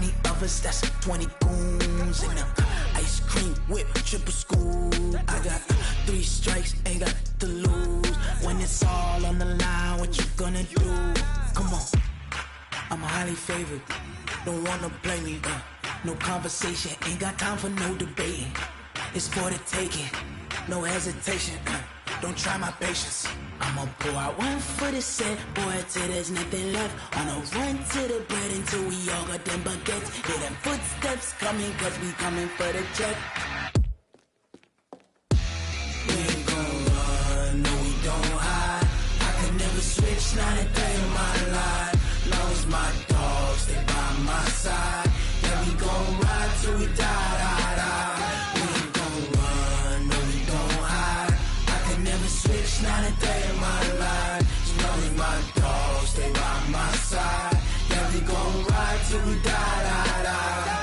20 of us, that's 20 goons. And the ice cream whip, triple scoop. I got 3 strikes, ain't got to lose. When it's all on the line, what you gonna do? Come on, I'm highly favored. Don't wanna play me, no conversation, ain't got time for no debating. It's for the taking, no hesitation, don't try my patience. I'ma pour out one for the set, boy, till there's nothing left. On a run to the bread until we all got them baguettes. Hear them footsteps coming, cause we coming for the check. We ain't gon' run, no we don't hide. I can never switch, not a day in my life. Long as my dogs stay by my side. Yeah, we gon' ride till we die, die, die. We ain't gon' run, no we don't hide. I can never switch, not a day in my life. As long as my dogs stay by my side. Yeah, we gon' ride till we die, die, die.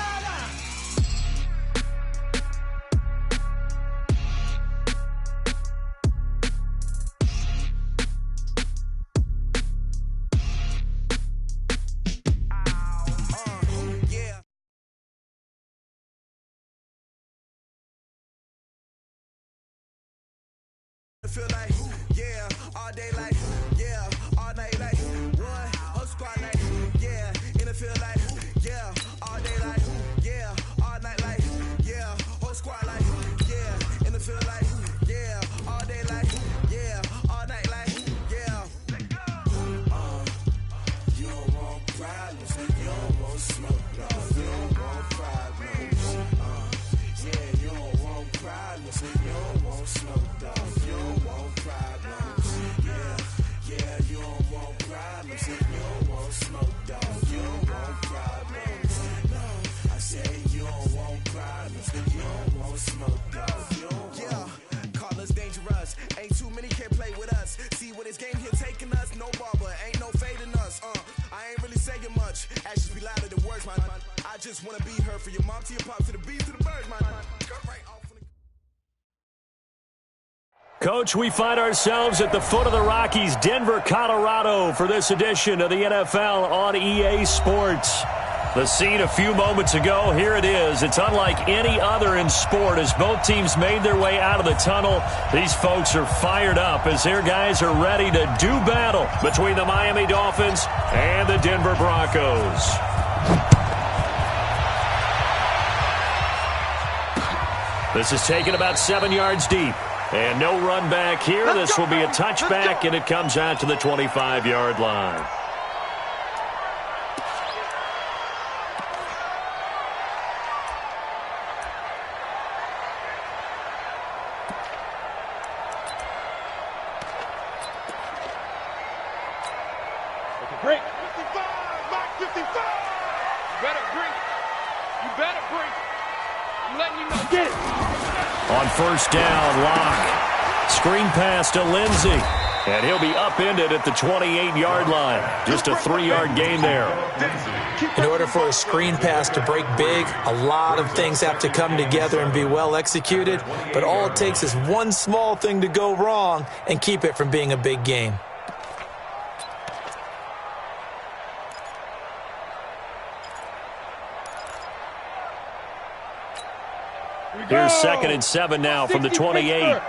Feel like, yeah, all day like, yeah, all night like, one, whole squad like, yeah, in the field like, yeah, all day like, yeah, all night like, yeah, whole squad like, yeah, in the field like, yeah, all day like, yeah, all night like, yeah. You don't want problems, you don't want smoke, though. You don't want problems, yeah, you don't want problems, you don't want smoke, though. Ain't too many can play with us. See what this game here taking us. No barber, ain't no fading us. I ain't really saying much. Actions be louder than words, man. I just wanna be heard for your mom to your pop to the bees to the birds, man. Coach, we find ourselves at the foot of the Rockies, Denver, Colorado, for this edition of the NFL on EA Sports. The scene a few moments ago, here it is. It's unlike any other in sport as both teams made their way out of the tunnel. These folks are fired up as their guys are ready to do battle between the Miami Dolphins and the Denver Broncos. This is taken about 7 yards deep. And no run back here. This will be a touchback, and it comes out to the 25-yard line. Break. 55, Mike 55. You better break. You better break. I'm letting you know. Get it. On first down, Locke. Screen pass to Lindsey. And he'll be upended at the 28-yard line. Just a 3-yard gain there. In order for a screen pass to break big, a lot of things have to come together and be well executed. But all it takes is one small thing to go wrong and keep it from being a big game. Here's 2nd and 7 now from the 28.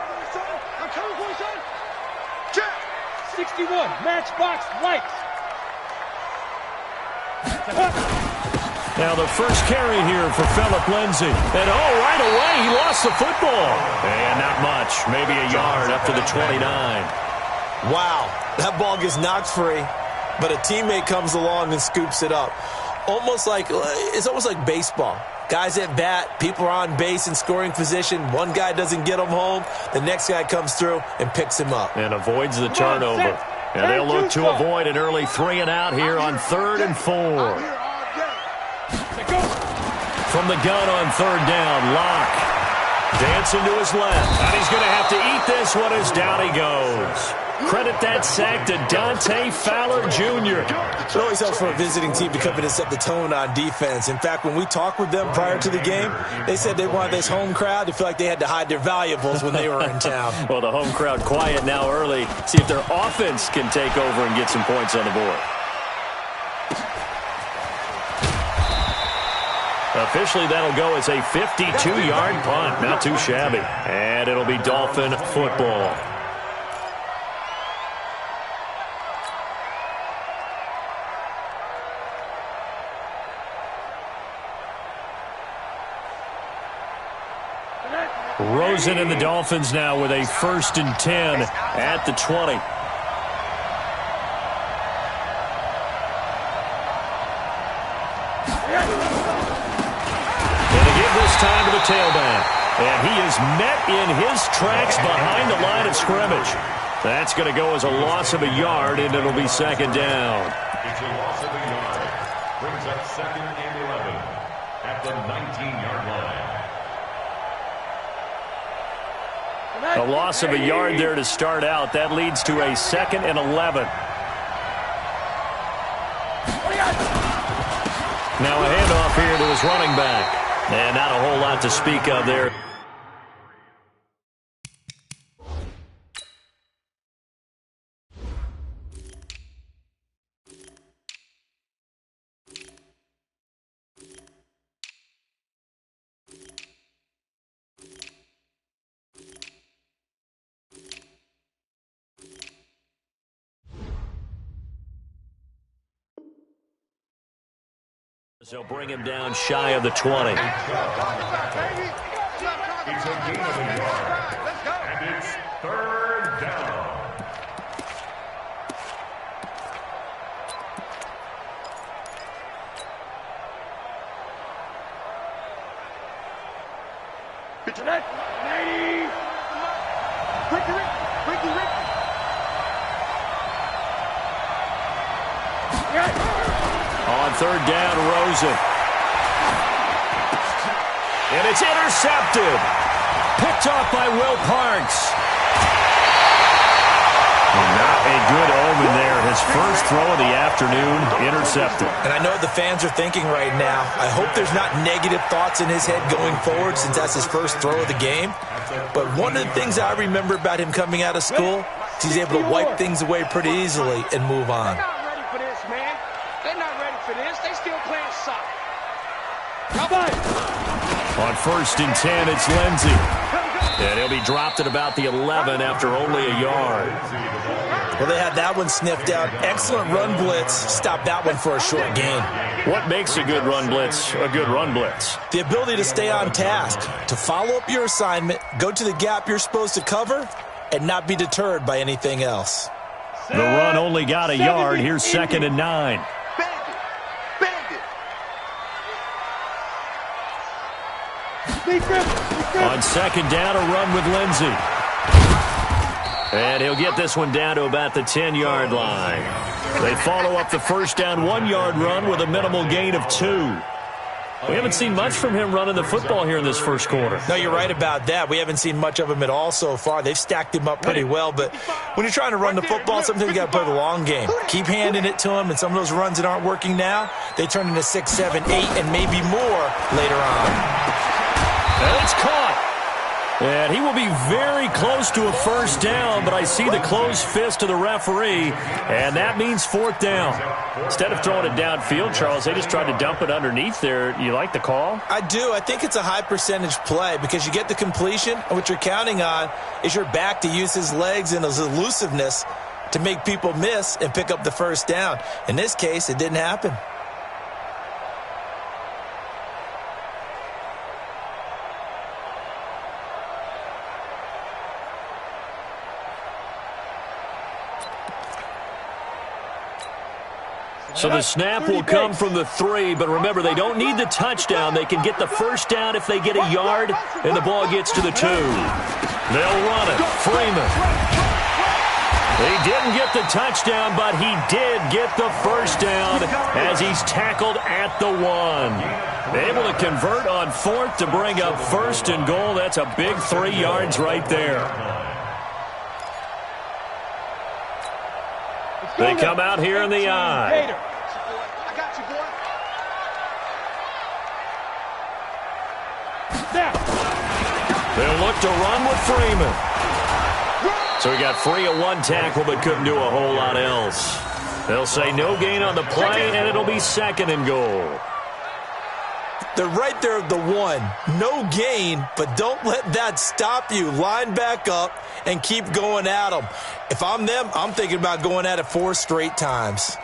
61, matchbox lights. Now the first carry here for Phillip Lindsay. And right away, he lost the football. And not much, maybe a yard up to the 29. Wow, that ball gets knocked free, but a teammate comes along and scoops it up. It's almost like baseball. Guys at bat, people are on base in scoring position. One guy doesn't get him home. The next guy comes through and picks him up. And avoids the turnover. And they'll look to avoid an early 3-and-out here on 3rd and 4. From the gun on 3rd down, Locke. Dancing to his left. And he's going to have to eat this one as down he goes. Credit that sack to Dante Fowler Jr. It always helps for a visiting team to come in and set the tone on defense. In fact, when we talked with them prior to the game, they said they wanted this home crowd to feel like they had to hide their valuables when they were in town. Well, the home crowd quiet now early. See if their offense can take over and get some points on the board. Officially, that'll go as a 52-yard punt. Not too shabby. And it'll be Dolphin football. Rosen and the Dolphins now with a 1st and 10 at the 20. And they give this time to the tailback. And he is met in his tracks behind the line of scrimmage. That's going to go as a loss of a yard, and it'll be 2nd down. It's a loss of a yard. Brings up 2nd and 11 at the 19-yard line. A loss of a yard there to start out. That leads to a 2nd and 11. Now a handoff here to his running back. And not a whole lot to speak of there. So bring him down shy of the 20. It's a gain of a yard. And it's 3rd down. On 3rd down, Rosen. And it's intercepted. Picked off by Will Parks. Not a good omen there. His first throw of the afternoon, intercepted. And I know the fans are thinking right now, I hope there's not negative thoughts in his head going forward since that's his first throw of the game. But one of the things I remember about him coming out of school is he's able to wipe things away pretty easily and move on. They're not ready for this, man. They're not ready for this. They still playing soccer. On 1st and 10, it's Lindsey. And he'll be dropped at about the 11 after only a yard. Well, they had that one sniffed out. Excellent run blitz. Stop that one for a short gain. What makes a good run blitz a good run blitz? The ability to stay on task, to follow up your assignment, go to the gap you're supposed to cover, and not be deterred by anything else. The run only got a yard. Here's 2nd and 9. On 2nd down, a run with Lindsey. And he'll get this one down to about the 10-yard line. They follow up the 1st down 1-yard run with a minimal gain of 2. We haven't seen much from him running the football here in this first quarter. No, you're right about that. We haven't seen much of him at all so far. They've stacked him up pretty well, but when you're trying to run the football, sometimes you got to play the long game. Keep handing it to him, and some of those runs that aren't working now, they turn into 6, 7, 8, and maybe more later on. And it's caught. And he will be very close to a 1st down, but I see the closed fist of the referee, and that means 4th down. Instead of throwing it downfield, Charles, they just tried to dump it underneath there. You like the call? I do. I think it's a high percentage play because you get the completion, and what you're counting on is your back to use his legs and his elusiveness to make people miss and pick up the 1st down. In this case, it didn't happen. So the snap will come from the 3, but remember, they don't need the touchdown. They can get the 1st down if they get a yard, and the ball gets to the 2. They'll run it. Freeman. He didn't get the touchdown, but he did get the 1st down as he's tackled at the 1. Able to convert on 4th to bring up 1st and goal. That's a big 3 yards right there. They come out here in the eye. I got you, boy. They'll look to run with Freeman. So he got free of 1 tackle but couldn't do a whole lot else. They'll say no gain on the play, and it'll be 2nd and goal. They're right there at the 1. No gain, but don't let that stop you. Line back up and keep going at them. If I'm them, I'm thinking about going at it 4 straight times.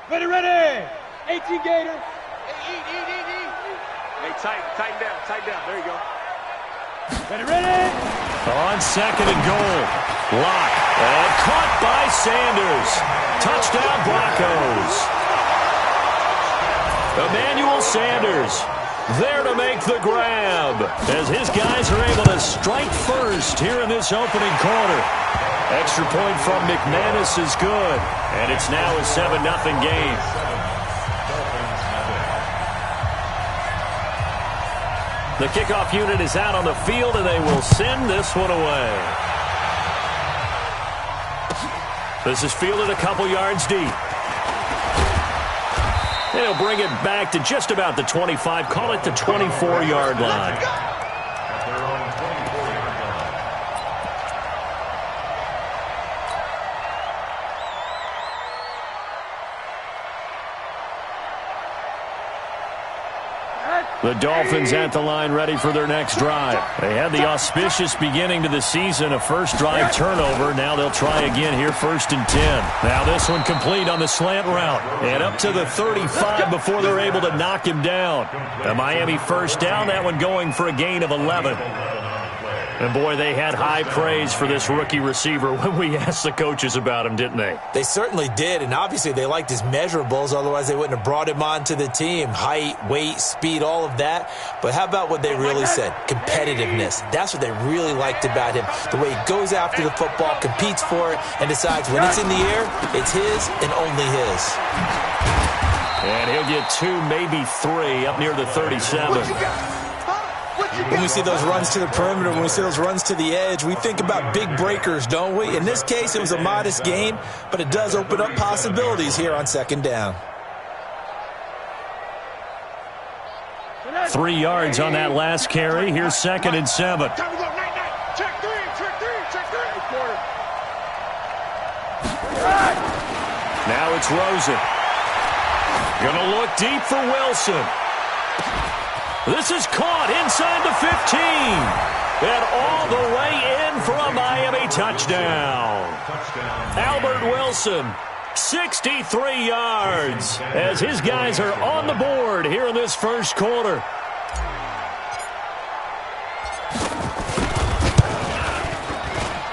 Ready, ready. 18 Gator. Hey, eat. Hey, tighten down. There you go. Ready, ready. On second and goal. Block. And caught by Sanders. Touchdown Broncos. Emmanuel Sanders there to make the grab as his guys are able to strike first here in this opening quarter. Extra point from McManus is good, and it's now a 7-0 game. The kickoff unit is out on the field, and they will send this one away. This is fielded a couple yards deep. They'll bring it back to just about the 25, call it the 24-yard line. The Dolphins at the line ready for their next drive. They had the auspicious beginning to the season, a first drive turnover. Now they'll try again here, 1st and 10. Now this one complete on the slant route. And up to the 35 before they're able to knock him down. The Miami first down, that one going for a gain of 11. And boy, they had high praise for this rookie receiver when we asked the coaches about him, didn't they? They certainly did, and obviously they liked his measurables, otherwise they wouldn't have brought him onto the team. Height, weight, speed, all of that. But how about what they really said? Competitiveness. That's what they really liked about him. The way he goes after the football, competes for it, and decides when it's in the air, it's his and only his. And he'll get 2, maybe 3 up near the 37. When we see those runs to the perimeter, when we see those runs to the edge, we think about big breakers, don't we? In this case, it was a modest gain, but it does open up possibilities here on 2nd down. 3 yards on that last carry. Here's 2nd and 7. Time to go, night. Check three. Now it's Rosen. Gonna look deep for Wilson. This is caught inside the 15. And all the way in for a Miami touchdown. Albert Wilson, 63 yards, as his guys are on the board here in this first quarter.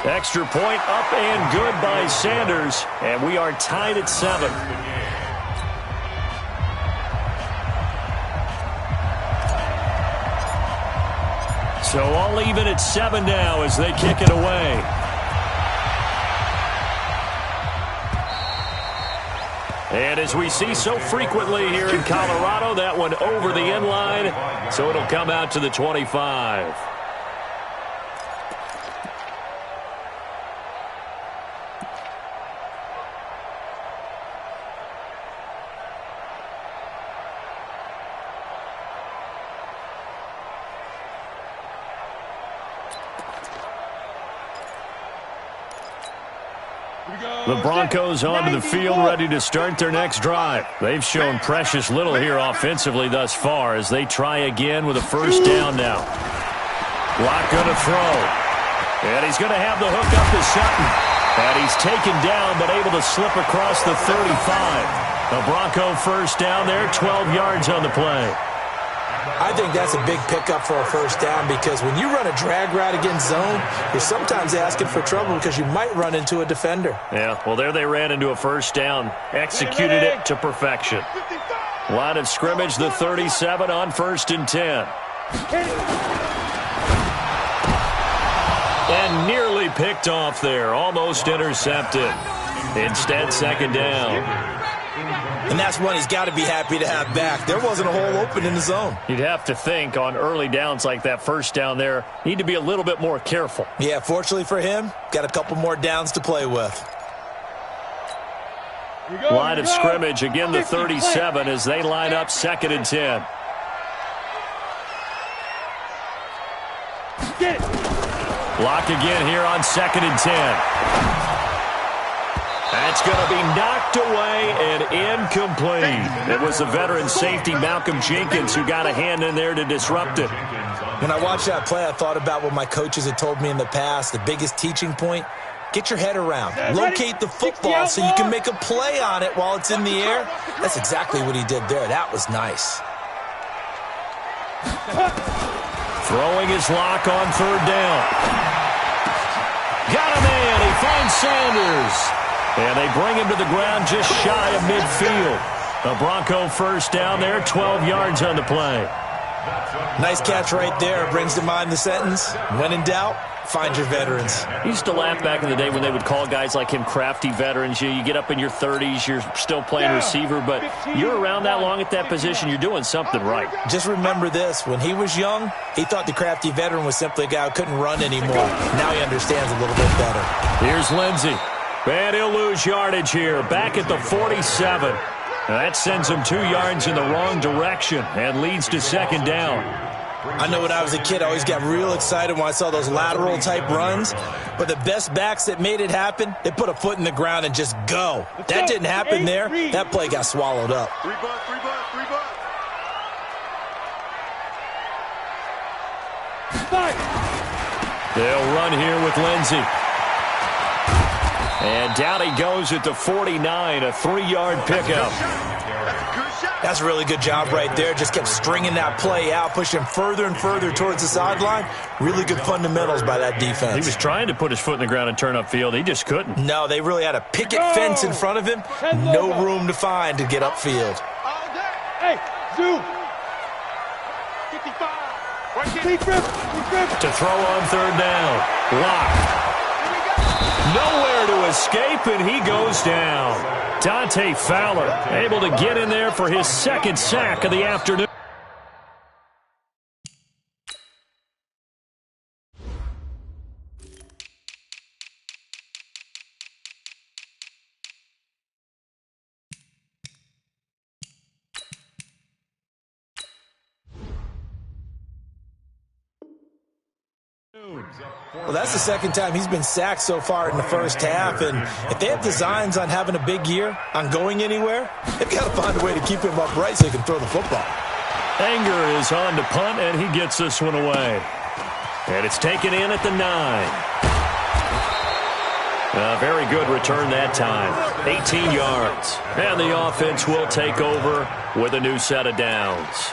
Extra point up and good by Sanders, and we are tied at 7. So all even at 7 now as they kick it away. And as we see so frequently here in Colorado, that one over the end line, so it'll come out to the 25. The Broncos onto the field, ready to start their next drive. They've shown precious little here offensively thus far as they try again with a first down now. Block going to throw. And he's going to have the hook up to Sutton. And he's taken down but able to slip across the 35. The Bronco first down there, 12 yards on the play. I think that's a big pickup for a first down because when you run a drag route against zone, you're sometimes asking for trouble because you might run into a defender. Yeah, well, there they ran into a first down, executed it to perfection. Line of scrimmage, the 37 on 1st and 10. And nearly picked off there, almost intercepted. Instead, 2nd down. And that's one he's got to be happy to have back. There wasn't a hole open in the zone. You'd have to think on early downs like that first down there, need to be a little bit more careful. Yeah, fortunately for him, got a couple more downs to play with. Line of scrimmage, again the 37 as they line up 2nd and 10. Block again here on 2nd and 10. That's going to be knocked away and incomplete. It was the veteran safety Malcolm Jenkins who got a hand in there to disrupt it. When I watched that play, I thought about what my coaches had told me in the past. The biggest teaching point, get your head around. Locate the football so you can make a play on it while it's in the air. That's exactly what he did there. That was nice. Throwing his lock on third down. Got a man. He finds Sanders. And they bring him to the ground just shy of midfield. A Bronco first down there, 12 yards on the play. Nice catch right there. Brings to mind the sentence, when in doubt, find your veterans. I used to laugh back in the day when they would call guys like him crafty veterans. You get up in your 30s, you're still playing receiver, but you're around that long at that position, you're doing something right. Just remember this. When he was young, he thought the crafty veteran was simply a guy who couldn't run anymore. Now he understands a little bit better. Here's Lindsey. And he'll lose yardage here, back at the 47. That sends him 2 yards in the wrong direction and leads to second down. I know when I was a kid, I always got real excited when I saw those lateral-type runs. But the best backs that made it happen, they put a foot in the ground and just go. That didn't happen there. That play got swallowed up. Three bucks. They'll run here with Lindsey. And down he goes at the 49, a 3-yard pickup. That's a really good job right there. Just kept stringing that play out, pushing further and further towards the sideline. Really good fundamentals by that defense. He was trying to put his foot in the ground and turn upfield. He just couldn't. No, they really had a picket fence in front of him. No room to find to get upfield. Hey, zoom. 55. To throw on third down. Lock. Nowhere to escape, and he goes down. Dante Fowler able to get in there for his second sack of the afternoon. Well, that's the second time he's been sacked so far in the first half, and if they have designs on having a big year, on going anywhere, they've got to find a way to keep him upright so he can throw the football. Anger is on to punt, and he gets this one away. And it's taken in at the 9. A very good return that time. 18 yards. And the offense will take over with a new set of downs.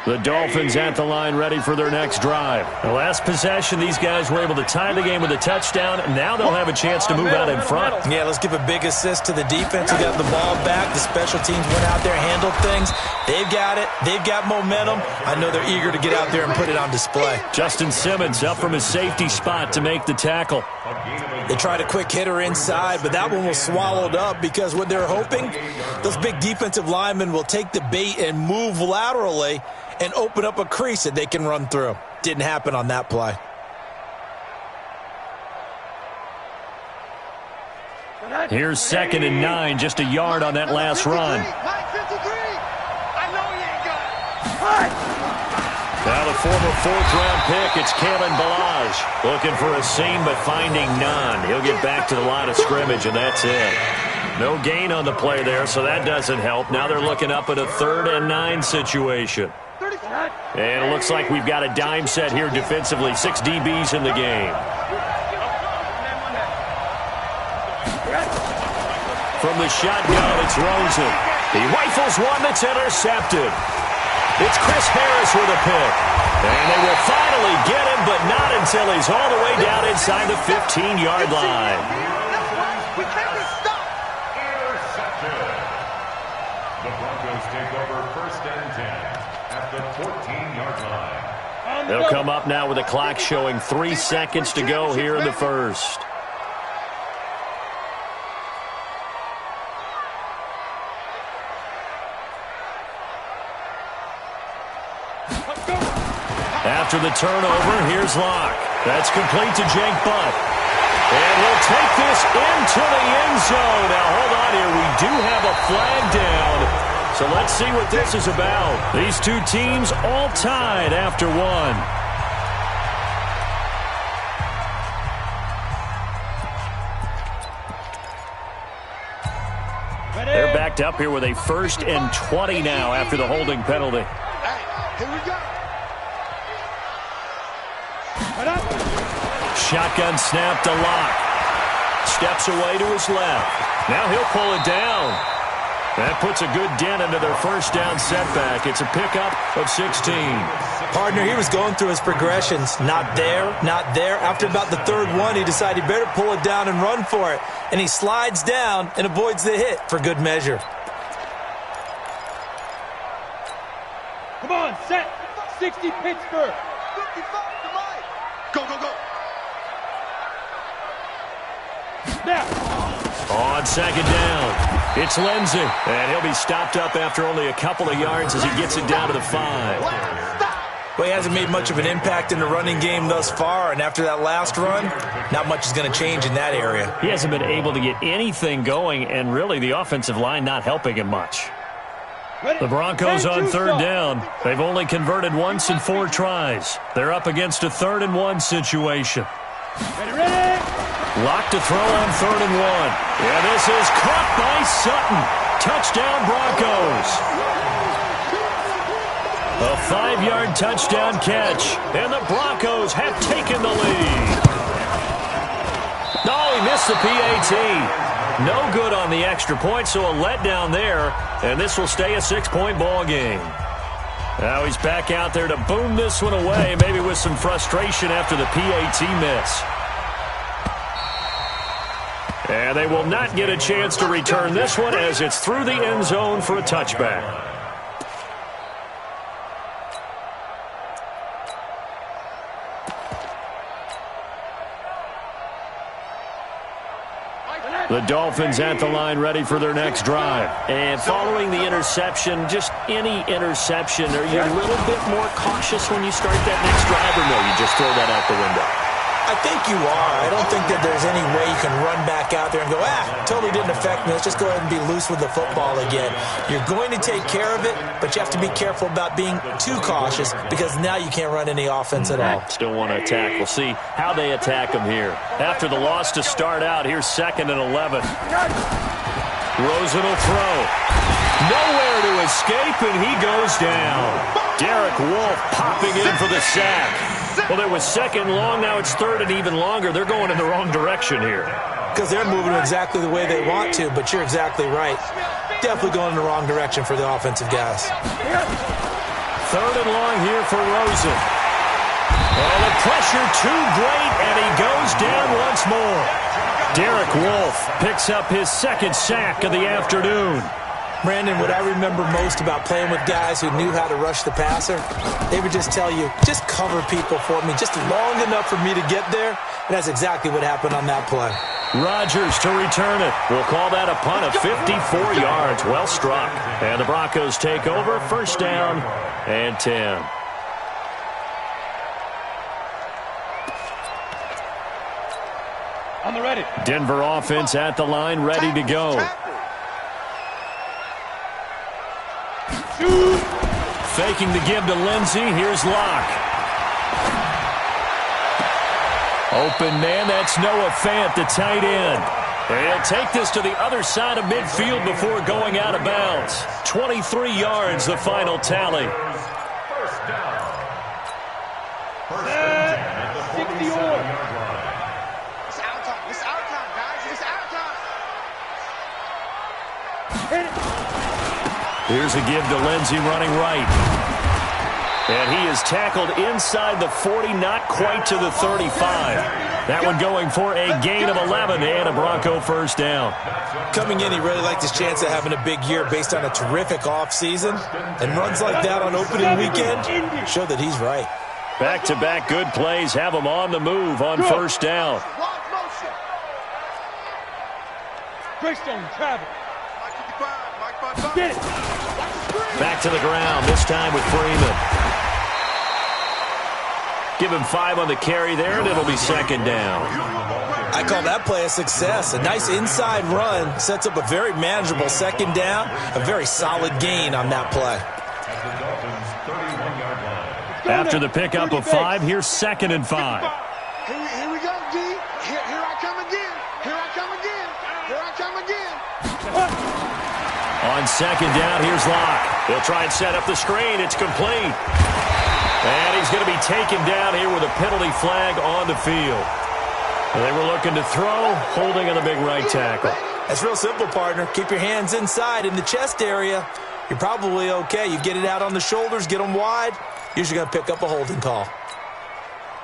The Dolphins at the line ready for their next drive. The last possession, these guys were able to tie the game with a touchdown. Now they'll have a chance to move out in front. Yeah, let's give a big assist to the defense who got the ball back. The special teams went out there, handled things. They've got it. They've got momentum. I know they're eager to get out there and put it on display. Justin Simmons up from his safety spot to make the tackle. They tried a quick hitter inside, but that one was swallowed up because what they're hoping, those big defensive linemen will take the bait and move laterally and open up a crease that they can run through. Didn't happen on that play. Here's 2nd and 9, just a yard on that last run. Now the former 4th-round pick, it's Kalen Ballage. Looking for a seam, but finding none. He'll get back to the line of scrimmage, and that's it. No gain on the play there, so that doesn't help. Now they're looking up at a 3rd and 9 situation. And it looks like we've got a dime set here defensively. 6 DBs in the game. From the shotgun, it's Rosen. He rifles one that's intercepted. It's Chris Harris with a pick. And they will finally get him, but not until he's all the way down inside the 15-yard line. We can't be stopped. Intercepted. The Broncos take over 1st and 10 at the 14-yard line. They'll come up now with a clock showing 3 seconds to go here in the first. After the turnover, here's Locke. That's complete to Jake Butt. And he'll take this into the end zone. Now, hold on here. We do have a flag down. So let's see what this is about. These two teams all tied after one. backed up here with a 1st and 20 now after the holding penalty. Hey, here we go. Shotgun snap to Locke. Steps away to his left. Now he'll pull it down. That puts a good dent into their first down setback. It's a pickup of 16. Partner, he was going through his progressions. Not there, not there. After about the third one, he decided he better pull it down and run for it. And he slides down and avoids the hit for good measure. Come on, set. 60 Pittsburgh. Go, go, go. Now. On second down, it's Lindsey. And he'll be stopped up after only a couple of yards as he gets it down to the 5. Well, he hasn't made much of an impact in the running game thus far, and after that last run, not much is going to change in that area. He hasn't been able to get anything going, and really the offensive line not helping him much. The Broncos on third down. They've only converted once in 4 tries. They're up against a 3rd and 1 situation. Ready? Locked to throw on 3rd and 1. Yeah, this is caught by Sutton. Touchdown Broncos. A 5-yard touchdown catch, and the Broncos have taken the lead. Oh, he missed the PAT. No good on the extra point, so a letdown there, and this will stay a 6-point ball game. Now he's back out there to boom this one away, maybe with some frustration after the PAT miss. And they will not get a chance to return this one as it's through the end zone for a touchback. The Dolphins at the line ready for their next drive. And following the interception, just any interception, are you a little bit more cautious when you start that next drive, or no, you just throw that out the window? I think you are. I don't think that there's any way you can run back out there and go, totally didn't affect me. Let's just go ahead and be loose with the football again. You're going to take care of it, but you have to be careful about being too cautious because now you can't run any offense at all. Still want to attack. We'll see how they attack them here. After the loss to start out, here's 2nd and 11. Rosen will throw. Nowhere to escape, and he goes down. Derek Wolfe popping in for the sack. Well, there was 2nd long. Now it's 3rd and even longer. They're going in the wrong direction here. Because they're moving exactly the way they want to, but you're exactly right. Definitely going in the wrong direction for the offensive guys. 3rd and long here for Rosen. And the pressure too great, and he goes down once more. Derek Wolfe picks up his 2nd sack of the afternoon. Brandon, what I remember most about playing with guys who knew how to rush the passer, they would just tell you, just cover people for me, just long enough for me to get there. And that's exactly what happened on that play. Rodgers to return it. We'll call that a punt of 54 yards. Well struck. And the Broncos take over. 1st down and 10. On the ready. Denver offense at the line, ready to go. Faking the give to Lindsey. Here's Locke. Open man, that's Noah Fant, the tight end. And he'll take this to the other side of midfield before going out of bounds. 23 yards, the final tally. First down. First and 10 at the 47-yard line. It's our time. It's our time, guys. It's our time. Here's a give to Lindsey running right. And he is tackled inside the 40, not quite to the 35. That one going for a gain of 11 and a Bronco 1st down. Coming in, he really liked his chance of having a big year based on a terrific offseason. And runs like that on opening weekend show that he's right. Back-to-back good plays have him on the move on 1st down. Greystone travel. Get it. Back to the ground, this time with Freeman. Give him 5 on the carry there, and it'll be 2nd down. I call that play a success. A nice inside run sets up a very manageable 2nd down. A very solid gain on that play. After the pickup of 5, here's 2nd and 5. Here we go, D. Here I come again. Here I come again. Here I come again. On second down, here's Locke. He'll try and set up the screen. It's complete. And he's going to be taken down here with a penalty flag on the field. They were looking to throw, holding on the big right tackle. That's real simple, partner. Keep your hands inside in the chest area. You're probably okay. You get it out on the shoulders, get them wide. Usually going to pick up a holding call.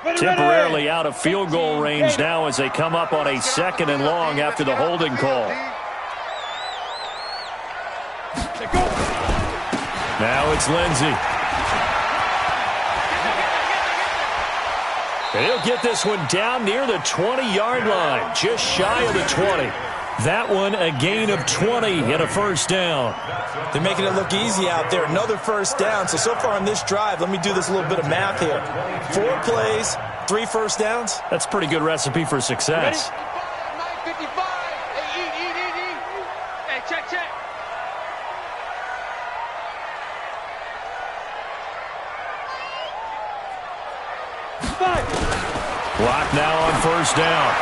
Temporarily out of field goal range now as they come up on a 2nd and long after the holding call. Now it's Lindsey. And he'll get this one down near the 20-yard line, just shy of the 20. That one a gain of 20 and a first down. They're making it look easy out there. Another first down. So far on this drive, let me do this little bit of math here. 4 plays, 3 first downs. That's a pretty good recipe for success. 9:55. Hey, Hey, check. Clock now on first down.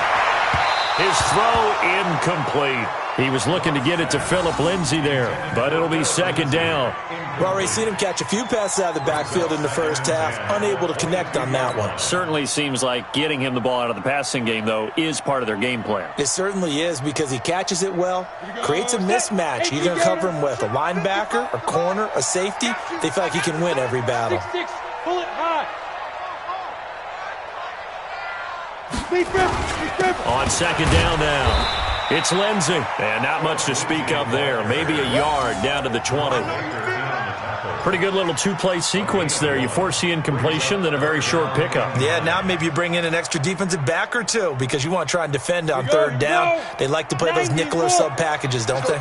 His throw incomplete. He was looking to get it to Phillip Lindsay there, but it'll be 2nd down. We've already seen him catch a few passes out of the backfield in the first half, unable to connect on that one. Certainly seems like getting him the ball out of the passing game, though, is part of their game plan. It certainly is because he catches it well, creates a mismatch. You're going to cover him with a linebacker, a corner, a safety. They feel like he can win every battle. 6-6. Pull it high. On 2nd down now, it's Lindsey. And not much to speak of there. Maybe a yard down to the 20. Pretty good little 2-play sequence there. You force the incompletion, then a very short pickup. Yeah, now maybe you bring in an extra defensive back or two because you want to try and defend on 3rd down. They like to play those nickel or sub packages, don't they?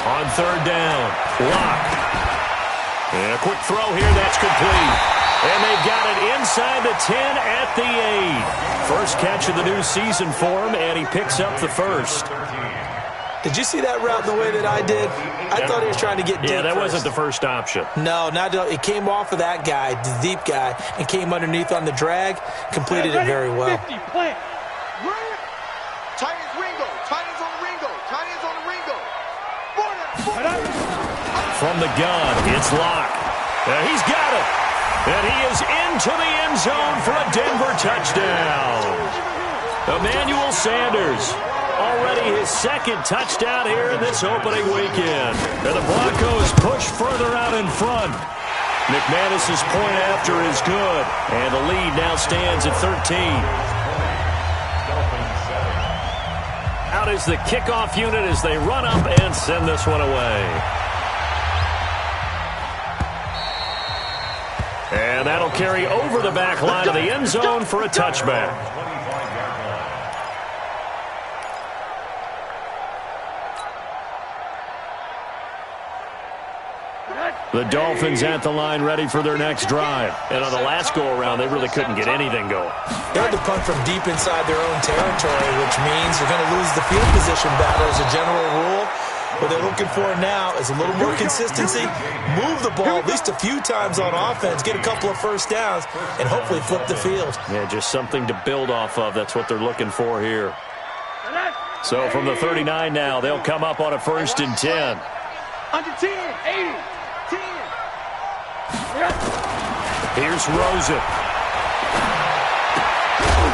On 3rd down, Locke. And a quick throw here, that's complete. And they've got it inside the 10 at the 8. First catch of the new season for him, and he picks up the first. Did you see that route the way that I did? I thought he was trying to get deep. Yeah, that first. wasn't the first option. No, it came off of that guy, the deep guy, and came underneath on the drag, completed it very well. 50, plant. Tight ends Ringo. Tight ends on Ringo. Tight ends on Ringo. From the gun, it's Locke. He's got it. And he is into the end zone for a Denver touchdown. Emmanuel Sanders, already his 2nd touchdown here in this opening weekend. And the Broncos push further out in front. McManus's point after is good. And the lead now stands at 13. Out is the kickoff unit as they run up and send this one away. And that'll carry over the back line of the end zone for a touchback. The Dolphins at the line ready for their next drive. And on the last go-around, they really couldn't get anything going. They had to punt from deep inside their own territory, which means they're going to lose the field position battle as a general rule. What they're looking for now is a little more consistency, move the ball at least a few times on offense, get a couple of first downs, and hopefully flip the field. Yeah, just something to build off of. That's what they're looking for here. So from the 39 now, they'll come up on a 1st and 10. Under 10, 80, 10. Here's Rosen.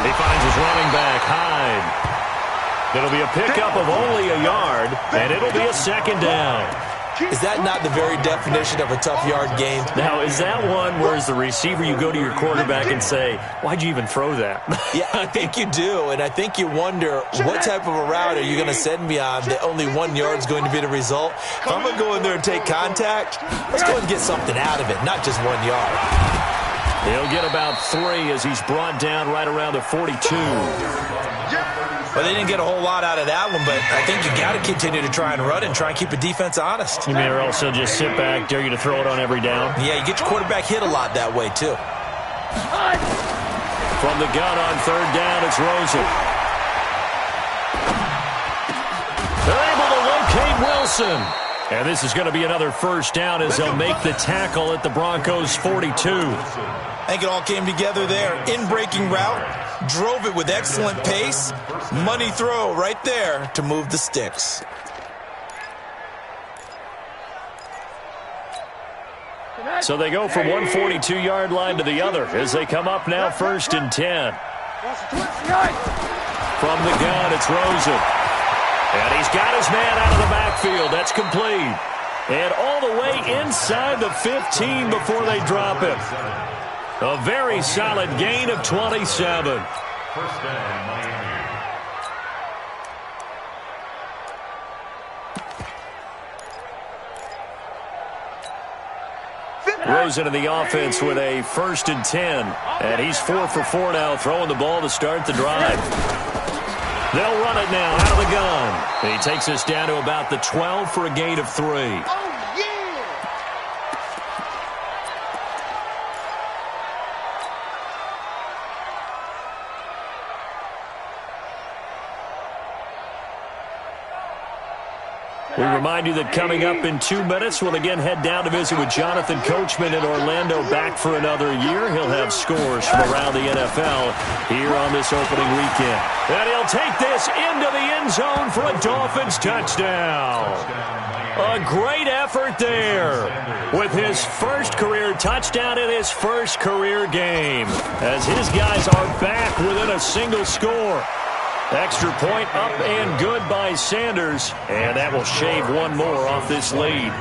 He finds his running back, Hyde. It'll be a pickup of only a yard, and it'll be a 2nd down. Is that not the very definition of a tough yard game? Now, is that one where as the receiver you go to your quarterback and say, why'd you even throw that? Yeah, I think you do, and I think you wonder what type of a route are you going to send me on that only 1 yard is going to be the result. If I'm going to go in there and take contact, let's go and get something out of it, not just 1 yard. He'll get about 3 as he's brought down right around the 42. Well, they didn't get a whole lot out of that one, but I think you got to continue to try and run and try and keep the defense honest. You may also just sit back, dare you to throw it on every down. Yeah, you get your quarterback hit a lot that way, too. From the gun on 3rd down, it's Rosen. They're able to locate Wilson. And this is going to be another first down as they'll make the tackle at the Broncos' 42. I think it all came together there. In-breaking route, drove it with excellent pace. Money throw right there to move the sticks. So they go from one 42-yard line to the other as they come up now 1st and 10. From the gun, it's Rosen. And he's got his man out of the backfield. That's complete. And all the way inside the 15 before they drop it. A very solid gain of 27. First down, Miami. Rosen in the offense with a 1st and 10. And he's 4 for 4 now, throwing the ball to start the drive. They'll run it now out of the gun. He takes us down to about the 12 for a gain of 3. We remind you that coming up in 2 minutes, we'll again head down to visit with Jonathan Coachman in Orlando, back for another year. He'll have scores from around the NFL here on this opening weekend. And he'll take this into the end zone for a Dolphins touchdown. A great effort there with his first career touchdown in his first career game, as his guys are back within a single score. Extra point up and good by Sanders, and that will shave one more off this lead.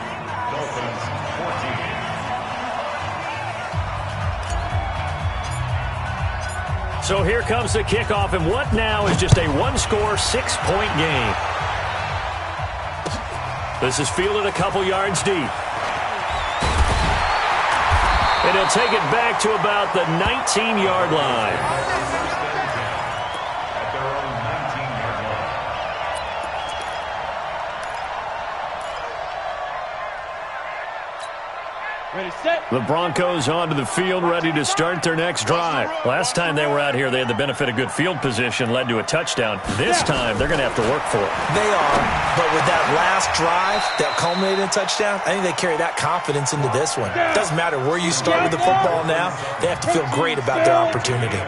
So here comes the kickoff, and what now is just a one-score, 6-point game. This is fielded a couple yards deep. And he'll take it back to about the 19-yard line. The Broncos onto the field, ready to start their next drive. Last time they were out here, they had the benefit of good field position, led to a touchdown. This time, they're going to have to work for it. They are, but with that last drive that culminated in a touchdown, I think they carry that confidence into this one. It doesn't matter where you start with the football now. They have to feel great about their opportunity.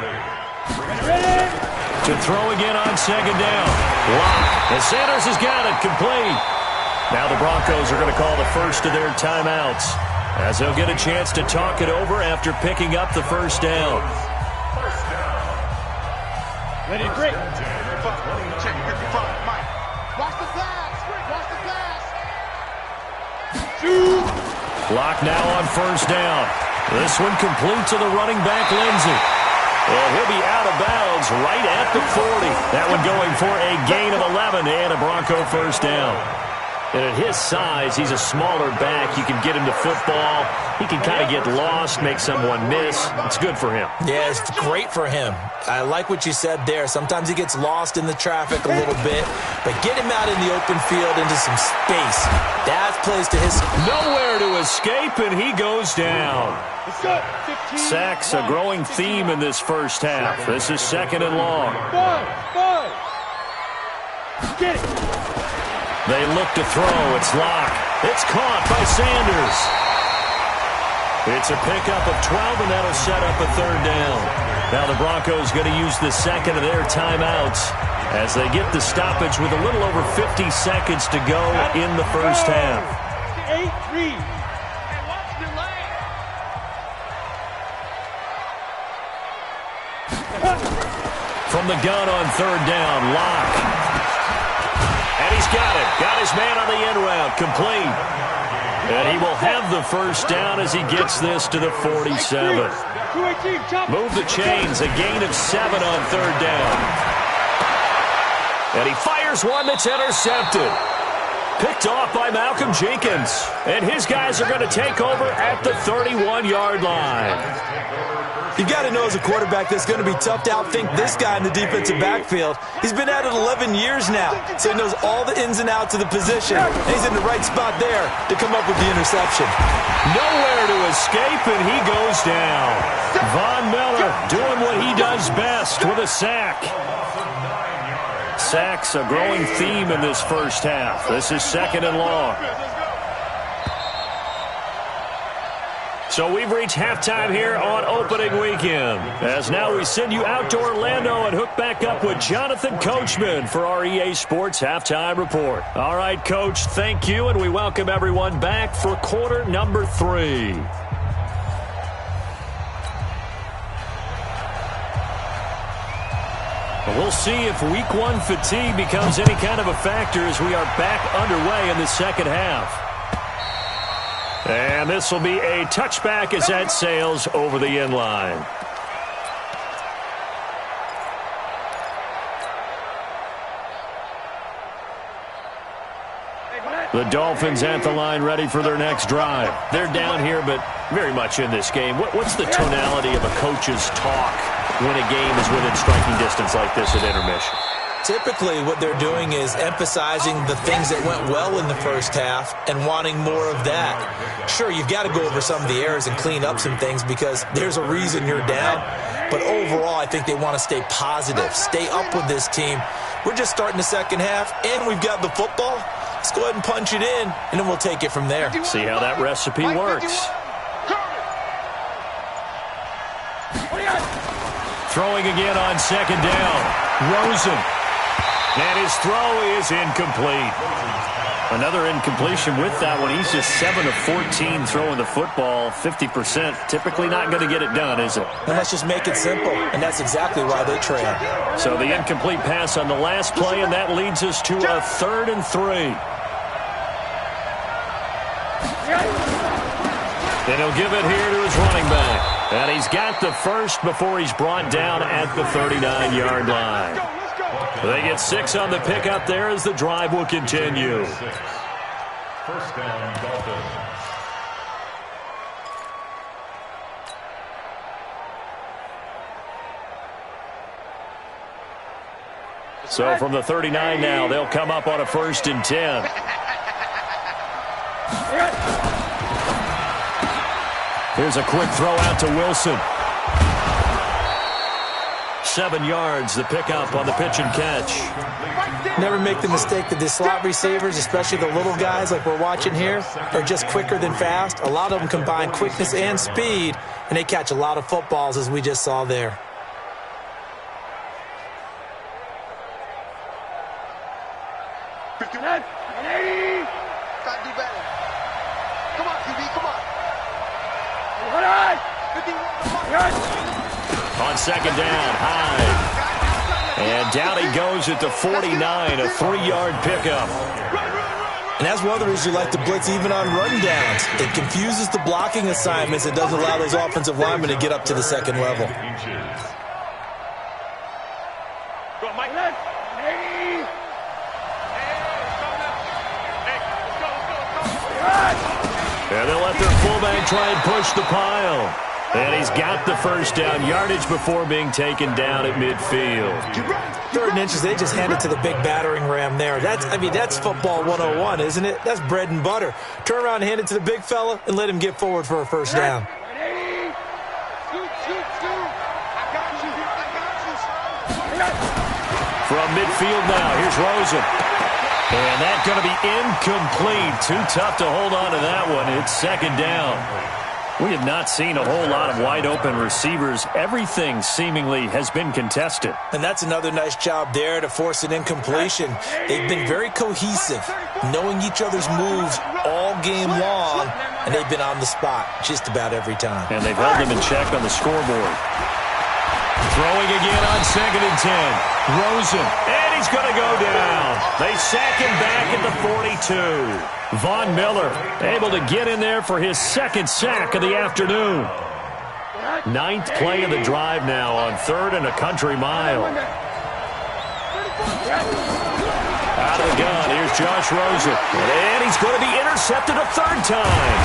To throw again on 2nd down. Lock. And Sanders has got it, complete. Now the Broncos are going to call the first of their timeouts, as they'll get a chance to talk it over after picking up the first down. Let it break. Check 55, Mike. Watch the pass. Watch the pass. Shoot. Lock now on 1st down. This one complete to the running back, Lindsey. And he'll be out of bounds right at the 40. That one going for a gain of 11 and a Bronco first down. And at his size, he's a smaller back. You can get him to football. He can kind of get lost, make someone miss. It's good for him. Yeah, it's great for him. I like what you said there. Sometimes he gets lost in the traffic a little bit, but get him out in the open field into some space. That plays to his... Nowhere to escape, and he goes down. Sacks, a growing theme in this first half. This is 2nd and long. Five. Get it. They look to throw. It's Lock. It's caught by Sanders. It's a pickup of 12, and that'll set up a 3rd down. Now the Broncos going to use the second of their timeouts as they get the stoppage with a little over 50 seconds to go in the first half. 8-3. From the gun on 3rd down, Lock. And he's got it. Got his man on the end route. Complete. And he will have the first down as he gets this to the 47. Move the chains. A gain of 7 on 3rd down. And he fires one that's intercepted. Picked off by Malcolm Jenkins. And his guys are going to take over at the 31-yard line. You got to know as a quarterback that's going to be tough to outthink this guy in the defensive backfield. He's been at it 11 years now, so he knows all the ins and outs of the position. And he's in the right spot there to come up with the interception. Nowhere to escape, and he goes down. Von Miller doing what he does best with a sack. Sacks, a growing theme in this first half. This is 2nd and long. So we've reached halftime here on opening weekend. As now we send you out to Orlando and hook back up with Jonathan Coachman for our EA Sports Halftime Report. All right, Coach, thank you, and we welcome everyone back for quarter number 3. We'll see if week 1 fatigue becomes any kind of a factor as we are back underway in the second half. And this will be a touchback as that sails over the end line. The Dolphins at the line ready for their next drive. They're down here, but very much in this game. What's the tonality of a coach's talk when a game is within striking distance like this at intermission? Typically, what they're doing is emphasizing the things that went well in the first half and wanting more of that. Sure, you've got to go over some of the errors and clean up some things because there's a reason you're down. But overall, I think they want to stay positive, stay up with this team. We're just starting the second half, and we've got the football. Let's go ahead and punch it in, and then we'll take it from there. See how that recipe works. Throwing again on second down. Rosen. And his throw is incomplete. Another incompletion with that one. He's just 7 of 14 throwing the football. 50%. Typically not going to get it done, is it? And let's just make it simple. And that's exactly why they trail. So the incomplete pass on the last play, and that leads us to a 3rd and 3. And he'll give it here to his running back. And he's got the first before he's brought down at the 39-yard line. They get 6 on the pickup there as the drive will continue. First down, Dolphins. So from the 39 now, they'll come up on a 1st and 10. Here's a quick throw out to Wilson. 7 yards, the pickup on the pitch and catch. Never make the mistake that the slot receivers, especially the little guys like we're watching here, are just quicker than fast. A lot of them combine quickness and speed, and they catch a lot of footballs, as we just saw there. On second down, Hyde. And down he goes at the 49, a 3-yard pickup. And that's one of the reasons you like to blitz even on rundowns. It confuses the blocking assignments. It doesn't allow those offensive linemen to get up to the second level. And they'll let their fullback try and push the pile. And he's got the first down, yardage before being taken down at midfield. 3rd and inches, they just hand it to the big battering ram there. That's football 101, isn't it? That's bread and butter. Turn around and hand it to the big fella and let him get forward for a first down. From midfield now, here's Rosen. And that's going to be incomplete. Too tough to hold on to that one. It's second down. We have not seen a whole lot of wide-open receivers. Everything seemingly has been contested. And that's another nice job there to force an incompletion. They've been very cohesive, knowing each other's moves all game long, and they've been on the spot just about every time. And they've held them in check on the scoreboard. Throwing again on 2nd and 10. Rosen, and he's going to go down. They sack him back at the 42. Von Miller able to get in there for his 2nd sack of the afternoon. 9th play of the drive now on 3rd and a country mile. Out of the gun, here's Josh Rosen. And he's going to be intercepted a 3rd time.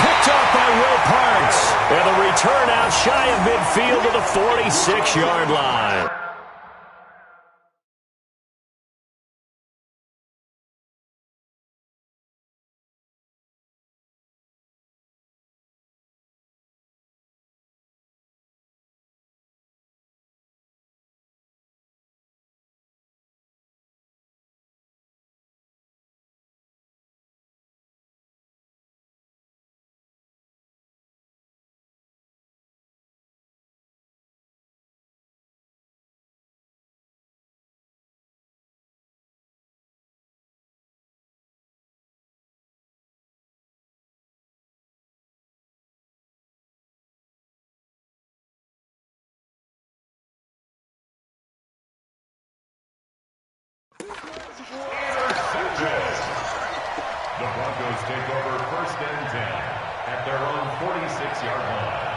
Picked off by Will Parks. And the return out shy of midfield to the 46-yard line. The Broncos take over 1st and 10 at their own 46-yard line.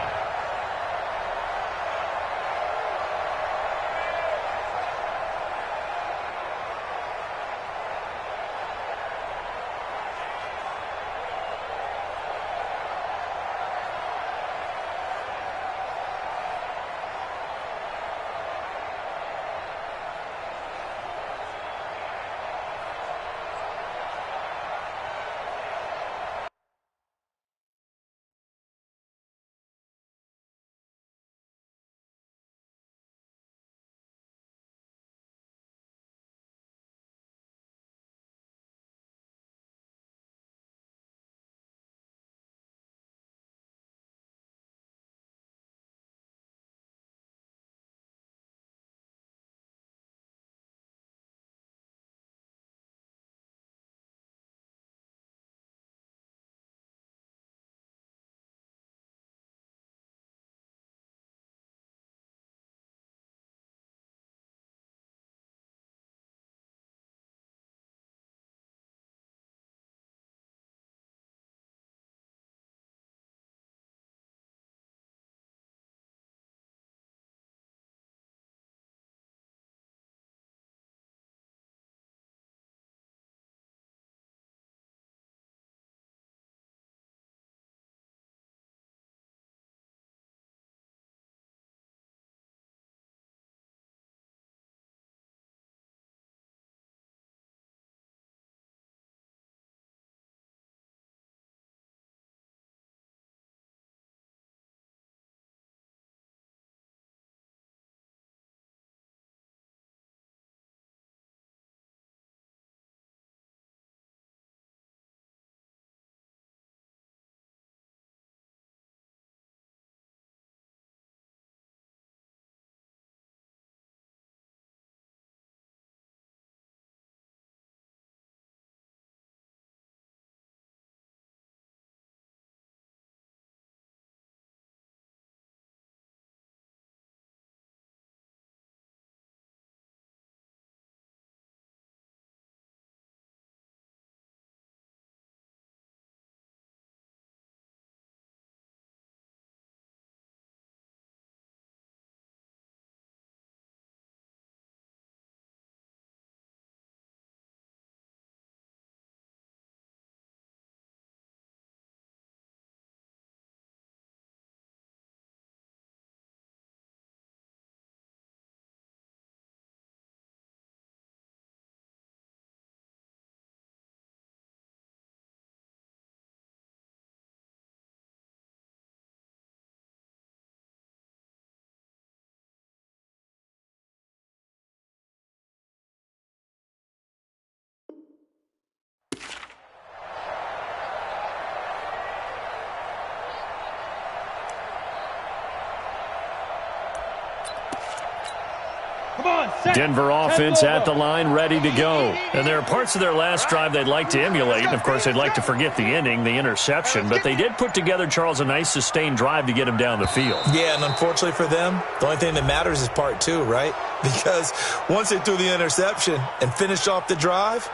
Denver offense at the line, ready to go. And there are parts of their last drive they'd like to emulate. And, of course, they'd like to forget the ending, the interception. But they did put together, Charles, a nice sustained drive to get him down the field. Yeah, and unfortunately for them, the only thing that matters is part two, right? Because once they threw the interception and finished off the drive,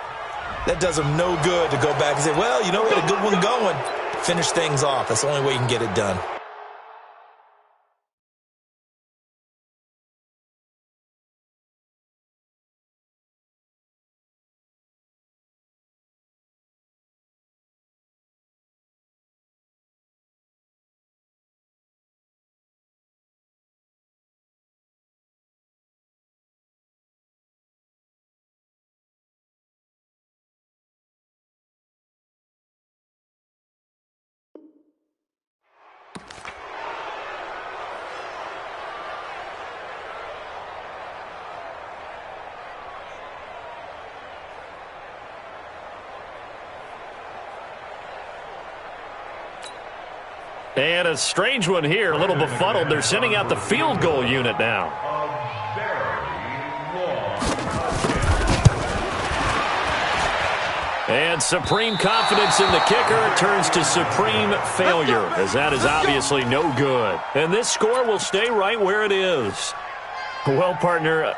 that does them no good to go back and say, well, you know, we had a good one going. Finish things off. That's the only way you can get it done. And a strange one here, a little befuddled. They're sending out the field goal unit now. And supreme confidence in the kicker turns to supreme failure, as that is obviously no good. And this score will stay right where it is. Well, partner,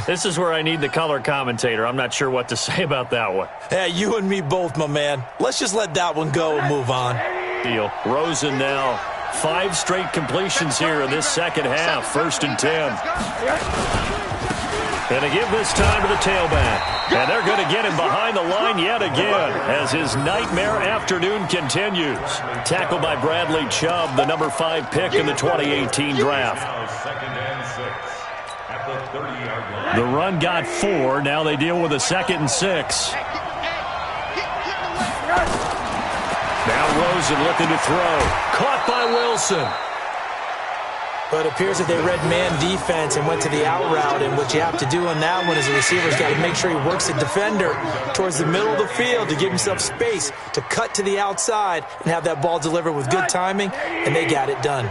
this is where I need the color commentator. I'm not sure what to say about that one. Yeah, you and me both, my man. Let's just let that one go and move on. Deal. Rosen now. 5 straight completions here in this second half. 1st and 10. And to give this time to the tailback. And they're going to get him behind the line yet again as his nightmare afternoon continues. Tackled by Bradley Chubb, the number 5 pick in the 2018 draft. The run got 4. Now they deal with a 2nd and 6. Now Rosen looking to throw. Caught by Wilson. But it appears that they read man defense and went to the out route, and what you have to do on that one is the receiver's got to make sure he works the defender towards the middle of the field to give himself space to cut to the outside and have that ball delivered with good timing, and they got it done.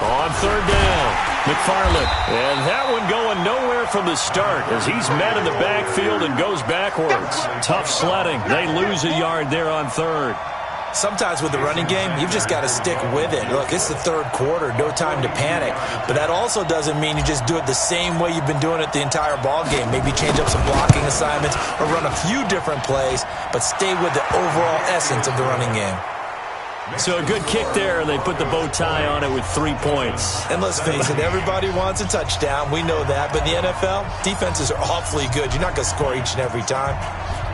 On 3rd down, McFarland. And that one going nowhere from the start as he's met in the backfield and goes backwards. Tough sledding. They lose a yard there on 3rd. Sometimes with the running game, you've just got to stick with it. Look, it's the 3rd quarter, no time to panic. But that also doesn't mean you just do it the same way you've been doing it the entire ball game. Maybe change up some blocking assignments or run a few different plays, but stay with the overall essence of the running game. So a good kick there, and they put the bow tie on it with 3 points. And let's face it, everybody wants a touchdown. We know that. But in the NFL, defenses are awfully good. You're not going to score each and every time.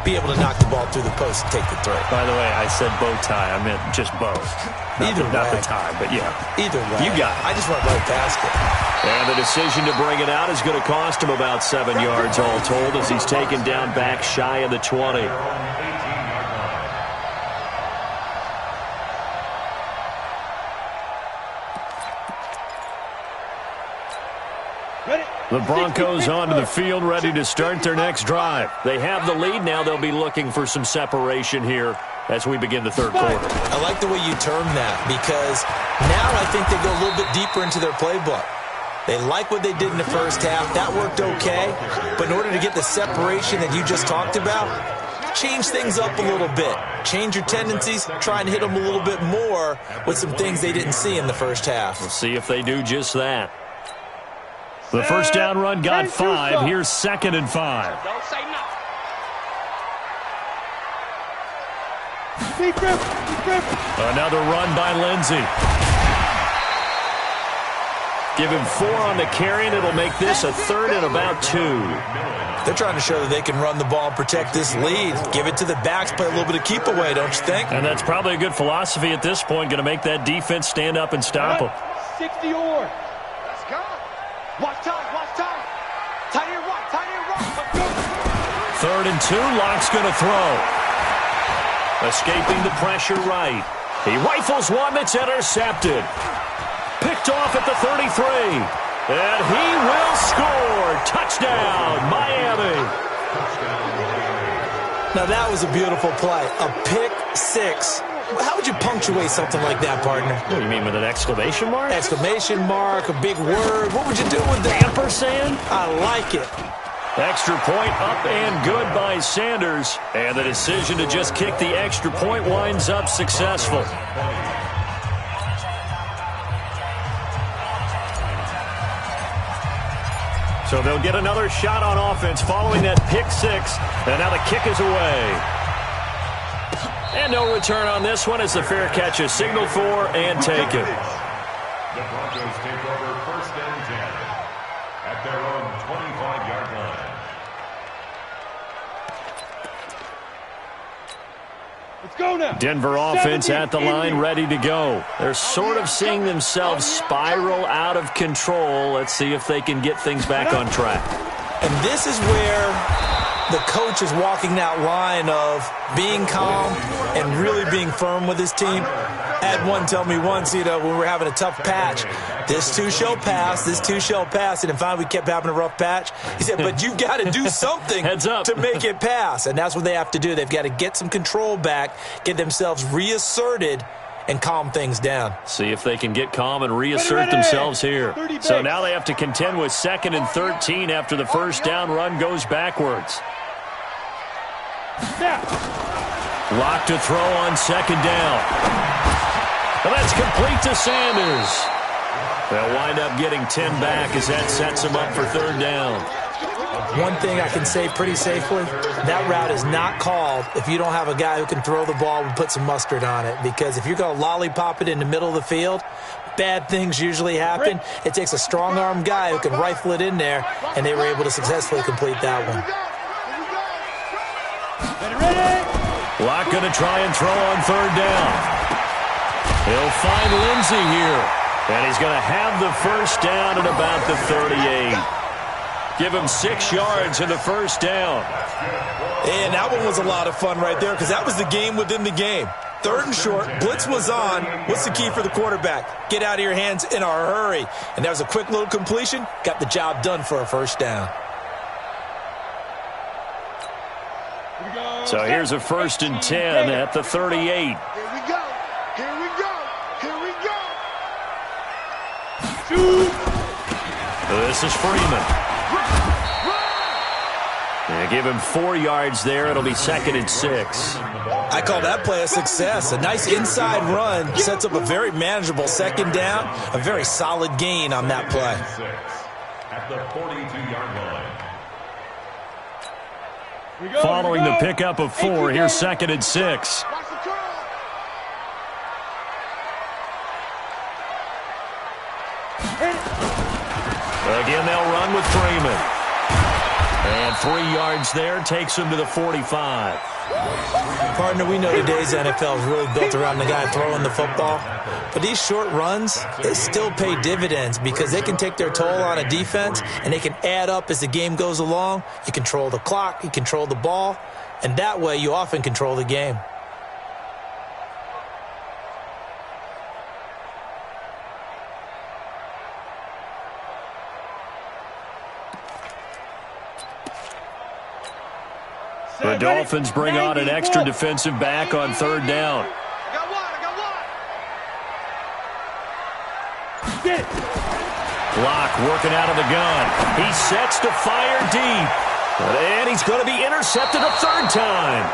Be able to knock the ball through the post and take the throw. By the way, I said bow tie. I meant just bow. Not the tie, but yeah. Either way. You got it. I just went right past it. And the decision to bring it out is going to cost him about 7 yards all told as he's taken down back shy of the 20. The Broncos onto the field, ready to start their next drive. They have the lead. Now they'll be looking for some separation here as we begin the 3rd quarter. I like the way you term that because now I think they go a little bit deeper into their playbook. They like what they did in the first half. That worked okay. But in order to get the separation that you just talked about, change things up a little bit. Change your tendencies. Try and hit them a little bit more with some things they didn't see in the first half. We'll see if they do just that. The first down run got 5. Here's 2nd and 5. Don't say nothing. Another run by Lindsey. Give him 4 on the carry, and it'll make this a 3rd and about 2. They're trying to show that they can run the ball and protect this lead. Give it to the backs, play a little bit of keep away, don't you think? And that's probably a good philosophy at this point. Going to make that defense stand up and stop them. 60 or. Let's go. Watch time, watch time. Tight end right, tight end right. Let's go. 3rd and 2, Locke's going to throw. Escaping the pressure right. He rifles one that's intercepted. Picked off at the 33. And he will score. Touchdown, Miami. Now that was a beautiful play. A pick 6. How would you punctuate something like that, partner? What do you mean, with an exclamation mark? Exclamation mark, a big word. What would you do with that? Ampersand? I like it. Extra point up and good by Sanders. And the decision to just kick the extra point winds up successful. So they'll get another shot on offense following that pick 6. And now the kick is away. And no return on this one as the fair catch is signaled for and taken. The Broncos take over 1st and 10 at their own 25-yard line. Let's go now. Denver offense at the line, ready to go. They're sort of seeing themselves spiral out of control. Let's see if they can get things back on track. And this is where the coach is walking that line of being calm and really being firm with his team. I had one tell me once, when we were having a tough patch, this too shall pass, this too shall pass. And finally we kept having a rough patch. He said, but you've got to do something Heads up. to make it pass. And that's what they have to do. They've got to get some control back, get themselves reasserted, and calm things down. See if they can get calm and reassert themselves here. So now they have to contend with 2nd and 13 after the first down run goes backwards. Lock to throw on 2nd down. And that's complete to Sanders. They'll wind up getting 10 back as that sets them up for third down. One thing I can say pretty safely, that route is not called if you don't have a guy who can throw the ball and put some mustard on it. Because if you're going to lollipop it in the middle of the field, bad things usually happen. It takes a strong-arm guy who can rifle it in there, and they were able to successfully complete that one. Locke going to try and throw on third down. He'll find Lindsey here, and he's going to have the first down at about the 38. Give him 6 yards in the first down. And that one was a lot of fun right there because that was the game within the game. Third and short, blitz was on. What's the key for the quarterback? Get out of your hands in a hurry. And that was a quick little completion. Got the job done for a first down. So here's a 1st and 10 at the 38. Here we go. Here we go. Here we go. Shoot. This is Freeman. They give him 4 yards there. It'll be 2nd and 6. I call that play a success. A nice inside run sets up a very manageable second down. A very solid gain on that play. At the 42-yard line. Following the pickup of 4, here's 2nd and 6. Again, they'll run with Freeman. And 3 yards there takes him to the 45. Partner, we know today's NFL is really built around the guy throwing the football. But these short runs, they still pay dividends because they can take their toll on a defense and they can add up as the game goes along. You control the clock, you control the ball, and that way you often control the game. The Dolphins bring on an extra defensive back on third down. Locke working out of the gun. He sets to fire deep. And he's going to be intercepted a 3rd time.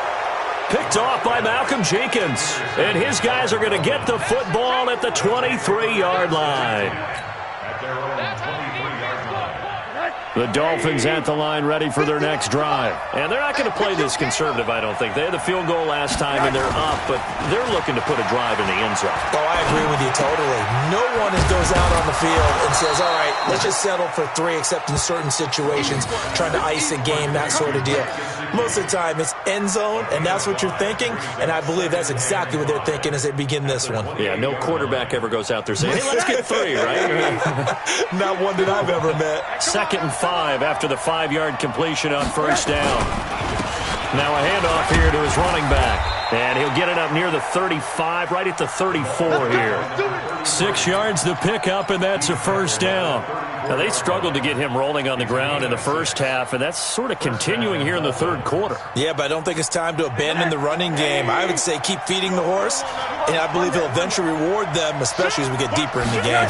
Picked off by Malcolm Jenkins. And his guys are going to get the football at the 23-yard line. At their own 23-yard line. The Dolphins at the line ready for their next drive. And they're not going to play this conservative, I don't think. They had the field goal last time, and they're up, but they're looking to put a drive in the end zone. Oh, I agree with you totally. No one goes out on the field and says, all right, let's just settle for 3, except in certain situations, trying to ice a game, that sort of deal. Most of the time, it's end zone, and that's what you're thinking, and I believe that's exactly what they're thinking as they begin this one. Yeah, no quarterback ever goes out there saying, hey, let's get 3, right? Not one that I've ever met. 2nd and 5 after the 5-yard completion on first down. Now a handoff here to his running back. And he'll get it up near the 35, right at the 34 here. 6 yards the pickup, and that's a first down. Now, they struggled to get him rolling on the ground in the first half, and that's sort of continuing here in the third quarter. Yeah, but I don't think it's time to abandon the running game. I would say keep feeding the horse, and I believe he'll eventually reward them, especially as we get deeper in the game.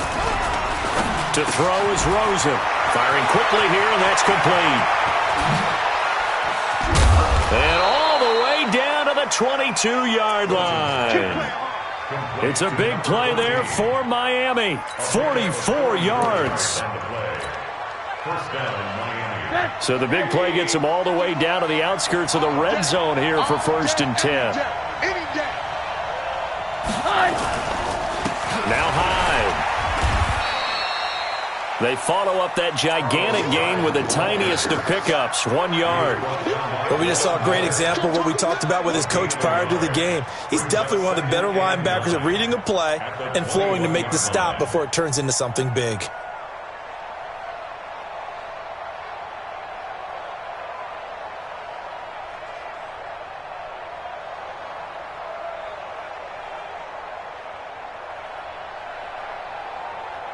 To throw is Rosen. Firing quickly here, and that's complete. And all the way down to the 22-yard line. It's a big play there for Miami. 44 yards. So the big play gets them all the way down to the outskirts of the red zone here for 1st and 10. Now Hyde. They follow up that gigantic gain with the tiniest of pickups, 1 yard. But we just saw a great example of what we talked about with his coach prior to the game. He's definitely one of the better linebackers at reading a play and flowing to make the stop before it turns into something big.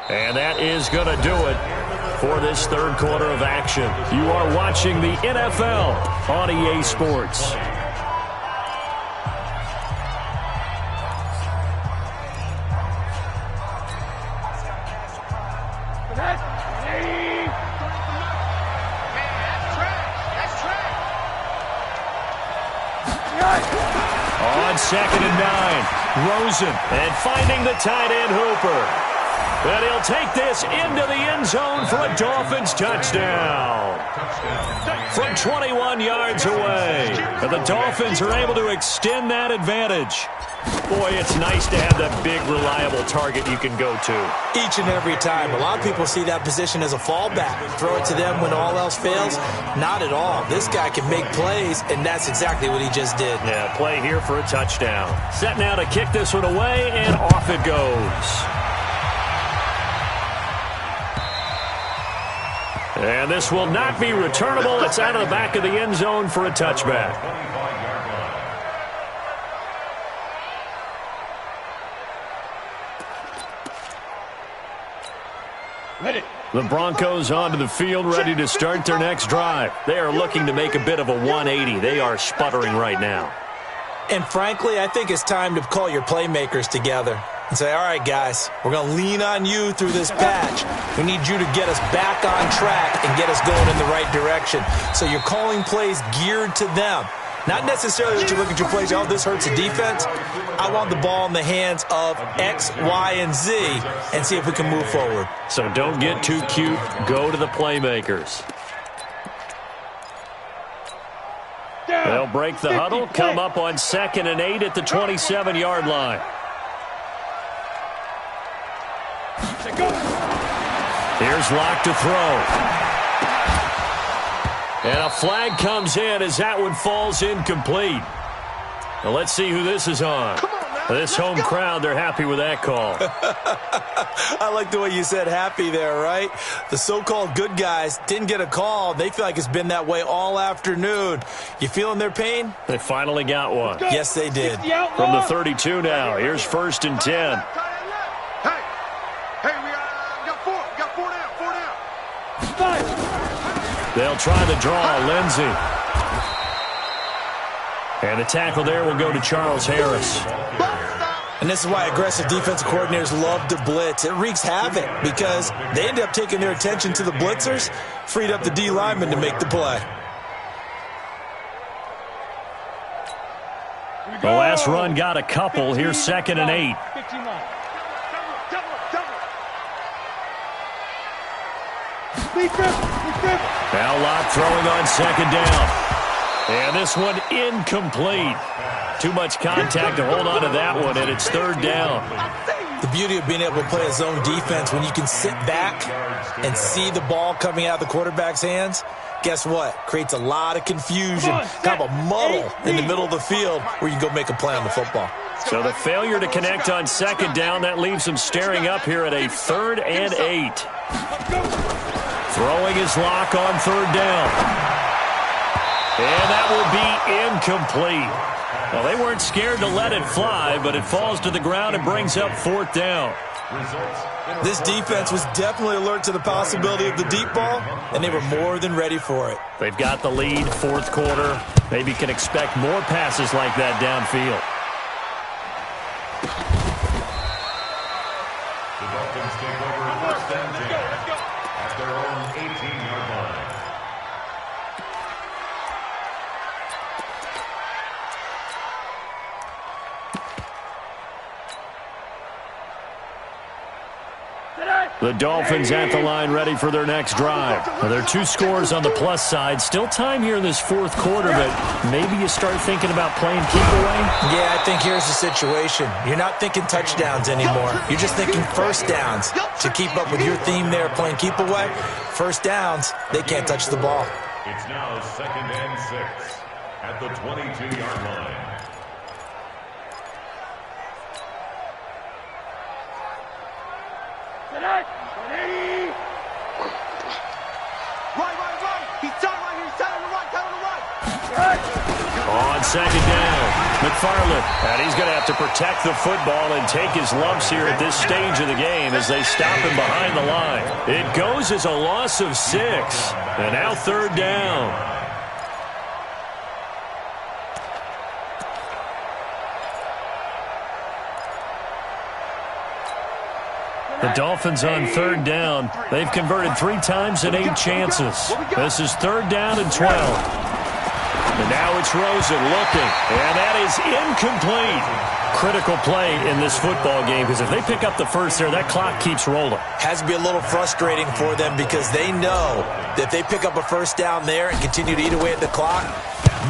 And that is going to do it for this third quarter of action. You are watching the NFL on EA Sports. On 2nd and 9. Rosen, and finding the tight end Hooper. And he'll take this into the end zone for a Dolphins touchdown. From 21 yards away. And the Dolphins are able to extend that advantage. Boy, it's nice to have that big, reliable target you can go to. Each and every time. A lot of people see that position as a fallback. Throw it to them when all else fails. Not at all. This guy can make plays, and that's exactly what he just did. Yeah, play here for a touchdown. Set now to kick this one away, and off it goes. And this will not be returnable. It's out of the back of the end zone for a touchback. The Broncos onto the field, ready to start their next drive. They are looking to make a bit of a 180. They are sputtering right now. And frankly, I think it's time to call your playmakers together and say, all right, guys, we're going to lean on you through this patch. We need you to get us back on track and get us going in the right direction. So you're calling plays geared to them. Not necessarily that you look at your plays, oh, this hurts the defense. I want the ball in the hands of X, Y, and Z and see if we can move forward. So don't get too cute. Go to the playmakers. They'll break the huddle, come up on 2nd and 8 at the 27-yard line. Here's Locke to throw. And a flag comes in as that one falls incomplete. Now let's see who this is on. This home crowd, they're happy with that call. I like the way you said happy there, right? The so-called good guys didn't get a call. They feel like it's been that way all afternoon. You feeling their pain? They finally got one. Yes, they did. From the 32 now. Here's 1st and 10. They'll try the draw, Lindsey. And the tackle there will go to Charles Harris. And this is why aggressive defensive coordinators love to blitz. It wreaks havoc because they end up taking their attention to the blitzers, freed up the D lineman to make the play. The last run got a couple. Here's 2nd and 8. Now Locke throwing on 2nd down. And this one incomplete. Too much contact to hold on to that one, and it's 3rd down. The beauty of being able to play a zone defense when you can sit back and see the ball coming out of the quarterback's hands, guess what? Creates a lot of confusion, kind of a muddle in the middle of the field where you can go make a play on the football. So the failure to connect on 2nd down, that leaves them staring up here at a 3rd and 8. Throwing his Locke on 3rd down. And that will be incomplete. Well, they weren't scared to let it fly, but it falls to the ground and brings up 4th down. This defense was definitely alert to the possibility of the deep ball, and they were more than ready for it. They've got the lead, 4th quarter. Maybe can expect more passes like that downfield. The Dolphins take over 1st and 10 at their own 18-yard line. The Dolphins at the line ready for their next drive. Now, there are 2 scores on the plus side. Still time here in this 4th quarter, but maybe you start thinking about playing keep away? Yeah, I think here's the situation. You're not thinking touchdowns anymore. You're just thinking 1st downs. To keep up with your theme there, playing keep away, 1st downs, they can't touch the ball. It's now 2nd and 6 at the 22-yard line. Right. He's down right here. He's down on the right. On 2nd down, McFarland. And he's going to have to protect the football and take his lumps here at this stage of the game as they stop him behind the line. It goes as a loss of 6. And now 3rd down. The Dolphins on 3rd down. They've converted 3 times in 8 chances. This is 3rd down and 12. And now it's Rosen looking, and that is incomplete. Critical play in this football game, because if they pick up the first there, that clock keeps rolling. Has to be a little frustrating for them because they know that if they pick up a first down there and continue to eat away at the clock,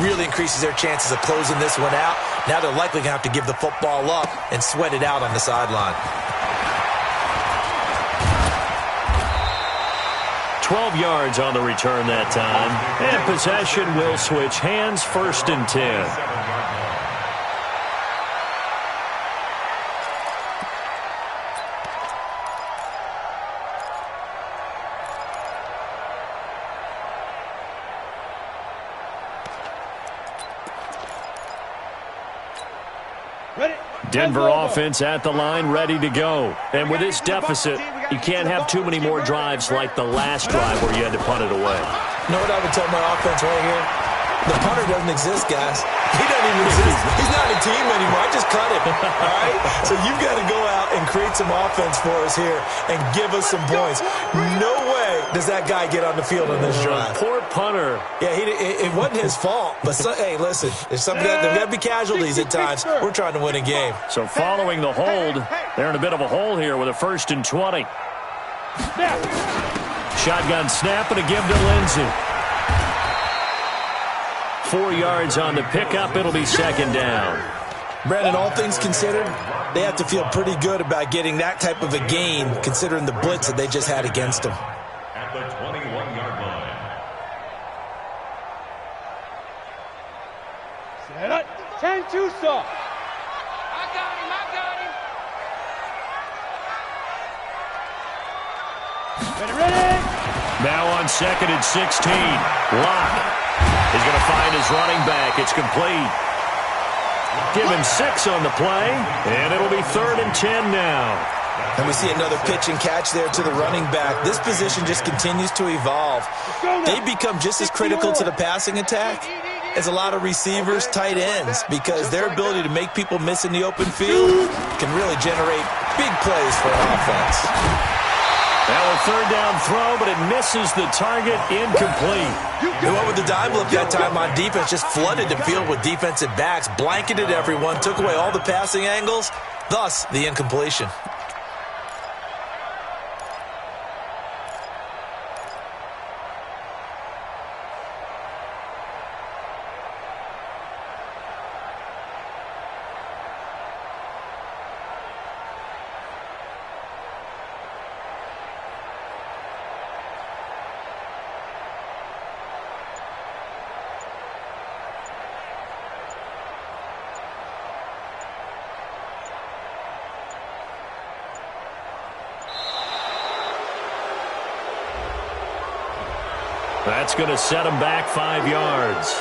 really increases their chances of closing this one out. Now they're likely going to have to give the football up and sweat it out on the sideline. 12 yards on the return that time. And possession will switch hands, 1st and 10. Denver offense at the line, ready to go. And with this deficit, you can't have too many more drives like the last drive where you had to punt it away. You know what I would tell my offense right here? The punter doesn't exist, guys. He doesn't even exist. He's not a team anymore. I just cut him, all right? So you've got to go out and create some offense for us here and give us some points. No way does that guy get on the field on this drive. Poor punter. Yeah, it wasn't his fault. But, hey, listen, there's got to be casualties at times. We're trying to win a game. So following the hold, they're in a bit of a hole here with a 1st and 20. Shotgun snap and a give to Lindsey. 4 yards on the pickup. It'll be 2nd down. Brandon, all things considered, they have to feel pretty good about getting that type of a gain considering the blitz that they just had against them. At the 21-yard line. Set up. 10-2 soft. I got him. Ready. Now on 2nd and 16. Lock. He's going to find his running back. It's complete. Give him 6 on the play, and it'll be 3rd and 10 now. And we see another pitch and catch there to the running back. This position just continues to evolve. They become just as critical to the passing attack as a lot of receivers, tight ends, because their ability to make people miss in the open field can really generate big plays for an offense. Now a 3rd down throw, but it misses the target, incomplete. They went with the dime look that time on defense, just flooded the field with defensive backs, blanketed everyone, took away all the passing angles, thus the incompletion. That's going to set him back 5 yards.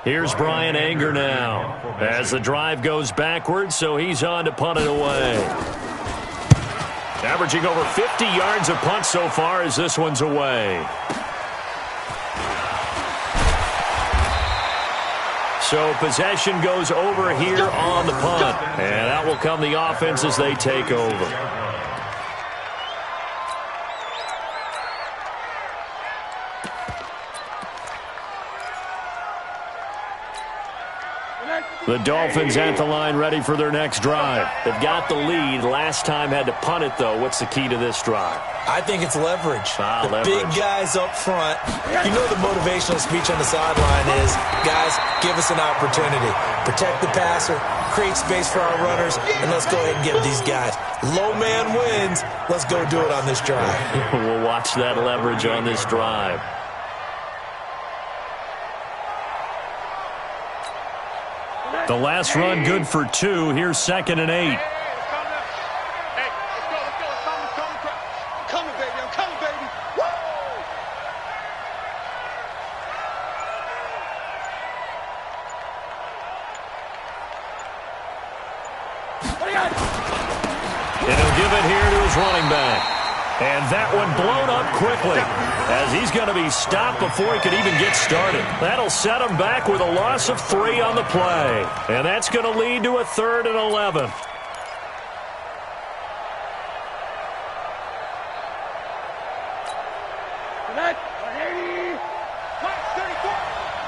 Here's Brian Anger now as the drive goes backwards, so he's on to punt it away. Averaging over 50 yards a punt so far as this one's away. So possession goes over here on the punt, and that will come the offense as they take over. The Dolphins at the line ready for their next drive. They've got the lead. Last time had to punt it, though. What's the key to this drive? I think it's leverage. Leverage. Big guys up front. You know the motivational speech on the sideline is, guys, give us an opportunity. Protect the passer, create space for our runners, and let's go ahead and get these guys. Low man wins. Let's go do it on this drive. We'll watch that leverage on this drive. The last run good for 2. Here's 2nd and 8. Hey, let's go. I'm coming, baby. Woo! And he'll give it here to his running back. And that one blown up quickly as he's going to be stopped before he could even get started. That'll set him back with a loss of 3 on the play. And that's going to lead to a 3rd and 11.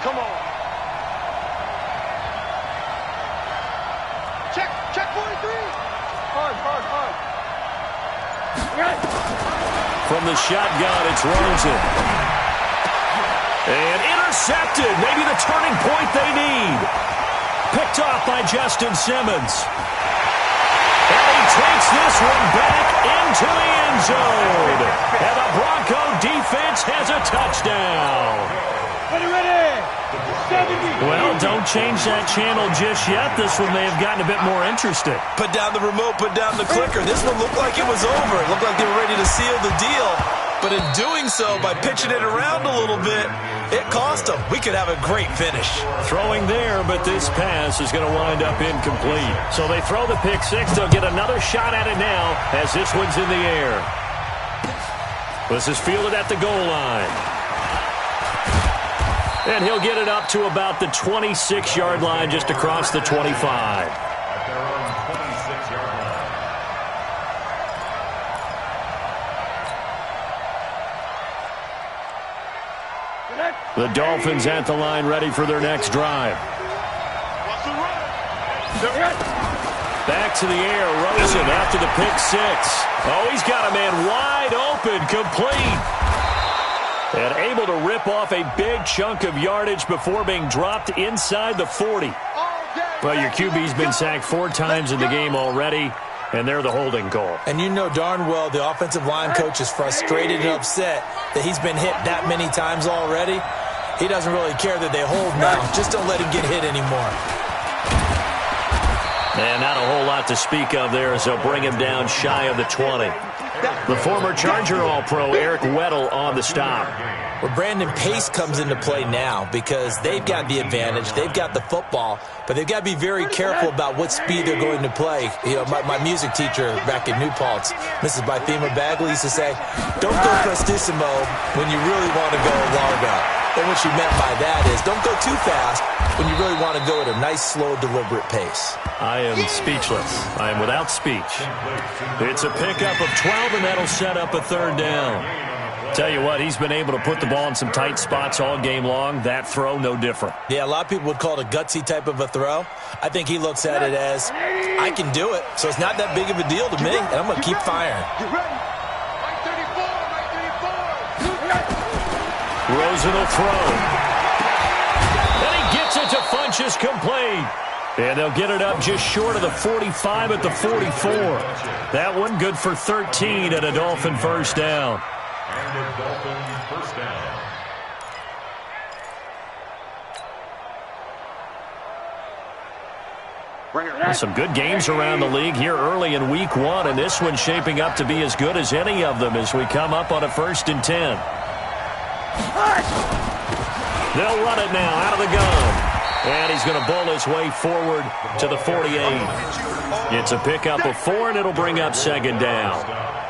Come on. Check 43. Hard. From the shotgun, it's Rosen. And intercepted. Maybe the turning point they need. Picked off by Justin Simmons. And he takes this one back into the end zone. And the Bronco defense has a touchdown. Ready. 70. Well, don't change that channel just yet. This one may have gotten a bit more interesting. Put down the remote, put down the clicker. This one looked like it was over. It looked like they were ready to seal the deal. But in doing so, by pitching it around a little bit, it cost them. We could have a great finish. Throwing there, but this pass is going to wind up incomplete. So they throw the pick six. They'll get another shot at it now as this one's in the air. This is fielded at the goal line. And he'll get it up to about the 26-yard line, just across the 25. At their own 26-yard line. The Dolphins at the line, ready for their next drive. Back to the air, Rosen after the pick six. Oh, he's got a man wide open, complete. And able to rip off a big chunk of yardage before being dropped inside the 40. Well, your QB's been sacked 4 times in the game already, and they're the holding call. And you know darn well the offensive line coach is frustrated and upset that he's been hit that many times already. He doesn't really care that they hold now. Just don't let him get hit anymore. And not a whole lot to speak of there as they'll bring him down shy of the 20. The former Charger All-Pro Eric Weddle on the stop. Well, Brandon Pace comes into play now because they've got the advantage. They've got the football, but they've got to be very careful about what speed they're going to play. You know, my music teacher back in New Paltz, Mrs. Bythema Bagley, used to say, don't go prestissimo when you really want to go largo. And what she meant by that is don't go too fast when you really want to go at a nice, slow, deliberate pace. I am speechless. I am without speech. It's a pickup of 12, and that'll set up a 3rd down. Tell you what, he's been able to put the ball in some tight spots all game long. That throw, no different. Yeah, a lot of people would call it a gutsy type of a throw. I think he looks at it as, I can do it, so it's not that big of a deal to me, and I'm going to keep firing. Rosen will throw. And he gets it to Funchess, complete. And they'll get it up just short of the 45 at the 44. That one good for 13 and a Dolphin first down. And a Dolphin first down. Some good games around the league here early in week 1, and this one's shaping up to be as good as any of them as we come up on a 1st and 10. They'll run it now out of the gun. And he's going to bowl his way forward to the 48. It's a pickup of 4, and it'll bring up 2nd down.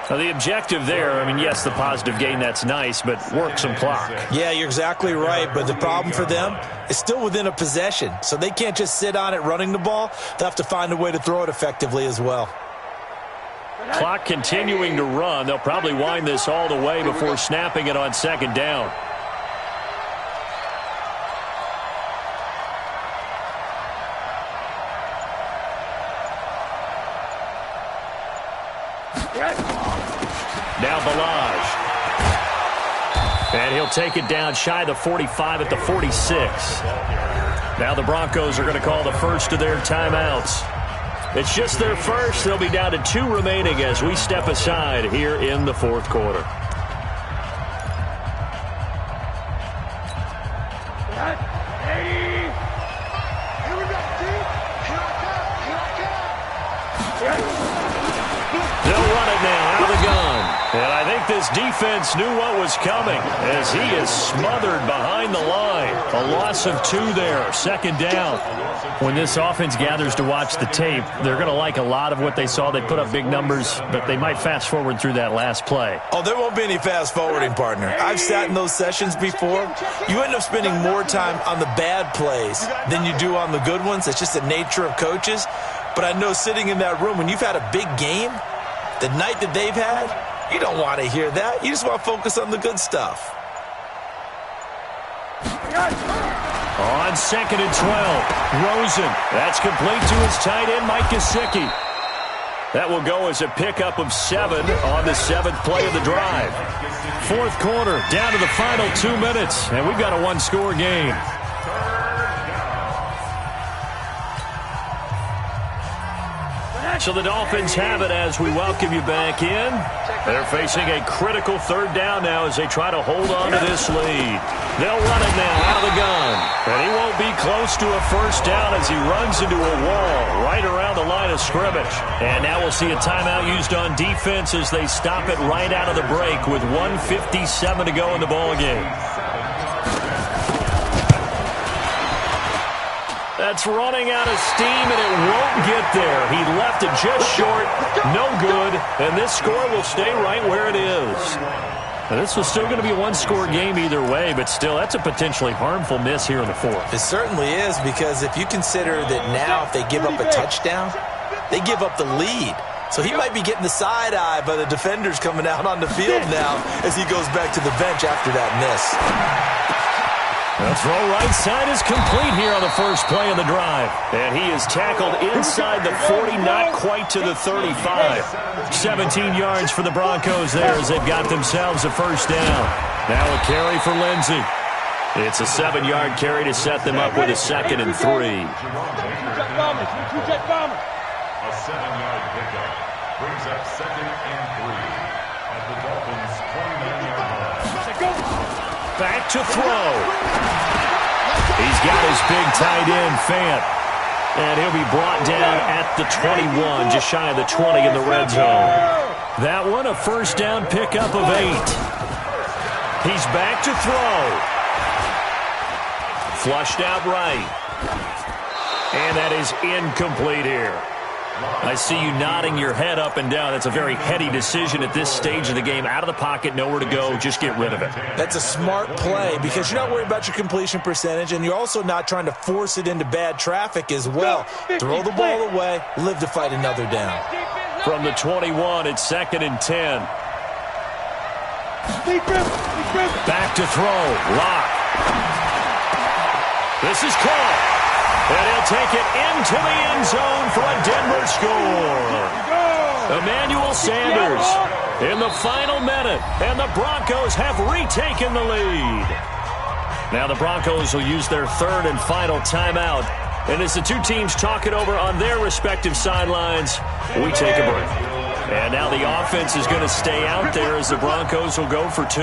Now, the objective there, I mean, yes, the positive gain, that's nice, but work some clock. Yeah, you're exactly right, but the problem for them is still within a possession, so they can't just sit on it running the ball. They'll have to find a way to throw it effectively as well. Clock continuing to run. They'll probably wind this all the way before snapping it on 2nd down. Now Balaj. And he'll take it down shy of the 45 at the 46. Now the Broncos are going to call the first of their timeouts. It's just their first. They'll be down to 2 remaining as we step aside here in the 4th quarter. this defense knew what was coming as he is smothered behind the line. A loss of 2 there, second down. When this offense gathers to watch the tape, they're going to like a lot of what they saw. They put up big numbers, but they might fast forward through that last play. Oh, there won't be any fast forwarding, partner. I've sat in those sessions before. You end up spending more time on the bad plays than you do on the good ones. It's just the nature of coaches. But I know sitting in that room, when you've had a big game, the night that they've had, you don't want to hear that. You just want to focus on the good stuff. On 2nd and 12, Rosen. That's complete to his tight end, Mike Gesicki. That will go as a pickup of 7 on the 7th play of the drive. 4th quarter, down to the final 2 minutes, and we've got a 1-score game. So the Dolphins have it as we welcome you back in. They're facing a critical 3rd down now as they try to hold on to this lead. They'll run it now out of the gun. And he won't be close to a 1st down as he runs into a wall right around the line of scrimmage. And now we'll see a timeout used on defense as they stop it right out of the break with 1:57 to go in the ballgame. That's running out of steam, and it won't get there. He left it just short, no good, and this score will stay right where it is. Now, this was still going to be a 1-score game either way, but still, that's a potentially harmful miss here in the 4th. It certainly is, because if you consider that now if they give up a touchdown, they give up the lead. So he might be getting the side eye by the defenders coming out on the field now as he goes back to the bench after that miss. The throw right side is complete here on the first play of the drive. And he is tackled inside the 40, not quite to the 35. 17 yards for the Broncos there as they've got themselves a 1st down. Now a carry for Lindsey. It's a 7-yard carry to set them up with a 2nd and 3. A 7-yard pickup brings up 2nd and 3 at the Dolphins' 29-yard line. Back to throw. He's got his big tight end, Fant. And he'll be brought down at the 21, just shy of the 20 in the red zone. That one, a 1st down pickup of 8. He's back to throw. Flushed out right. And that is incomplete here. I see you nodding your head up and down. That's a very heady decision at this stage of the game. Out of the pocket, nowhere to go. Just get rid of it. That's a smart play because you're not worried about your completion percentage, and you're also not trying to force it into bad traffic as well. Throw the ball away, live to fight another down. From the 21, it's 2nd and 10. Back to throw. Lock. This is caught. And he'll take it into the end zone for a Denver score. Emmanuel Sanders in the final minute, and the Broncos have retaken the lead. Now the Broncos will use their 3rd and final timeout. And as the two teams talk it over on their respective sidelines, we take a break. And now the offense is going to stay out there as the Broncos will go for 2.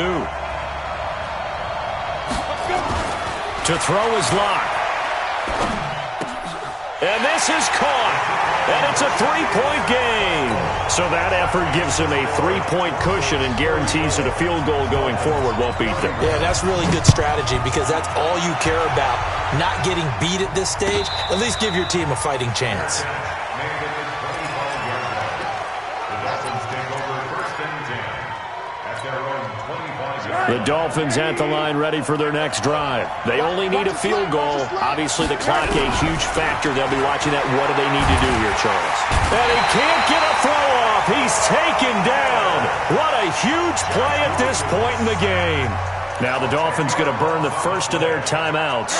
To throw is Locke. And this is caught. And it's a 3-point game. So that effort gives him a 3-point cushion and guarantees that a field goal going forward won't beat them. Yeah, that's really good strategy because that's all you care about. Not getting beat at this stage. At least give your team a fighting chance. The Dolphins at the line ready for their next drive. They only need a field goal. Obviously, the clock a huge factor. They'll be watching that. What do they need to do here, Charles? And he can't get a throw off. He's taken down. What a huge play at this point in the game. Now the Dolphins going to burn the first of their timeouts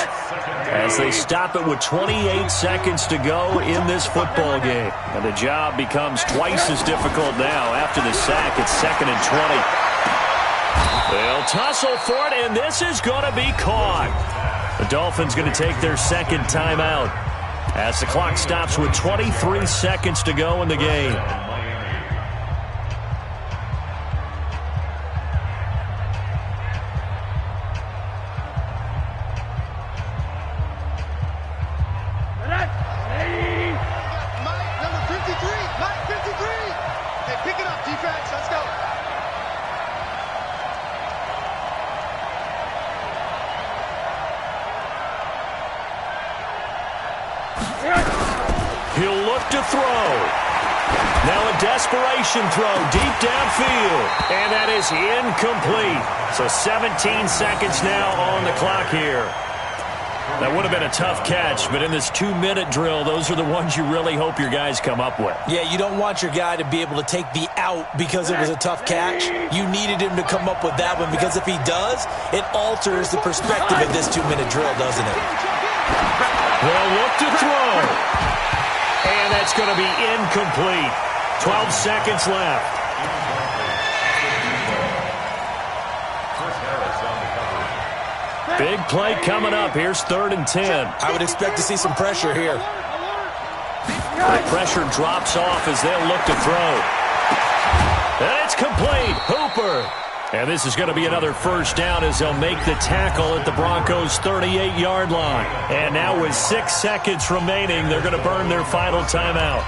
as they stop it with 28 seconds to go in this football game. And the job becomes twice as difficult now. After the sack, it's 2nd and 20. They'll tussle for it, and this is going to be caught. The Dolphins going to take their 2nd timeout as the clock stops with 23 seconds to go in the game. He'll look to throw. Now a desperation throw deep downfield. And that is incomplete. So 17 seconds now on the clock here. That would have been a tough catch, but in this 2-minute drill, those are the ones you really hope your guys come up with. Yeah, you don't want your guy to be able to take the out because it was a tough catch. You needed him to come up with that one because if he does, it alters the perspective of this 2-minute drill, doesn't it? They'll look to throw. And that's going to be incomplete. 12 seconds left. Big play coming up. Here's 3rd and 10. I would expect to see some pressure here. The pressure drops off as they'll look to throw. And it's complete. Hooper. And this is going to be another first down as they'll make the tackle at the Broncos' 38-yard line. And now with 6 seconds remaining, they're going to burn their final timeout.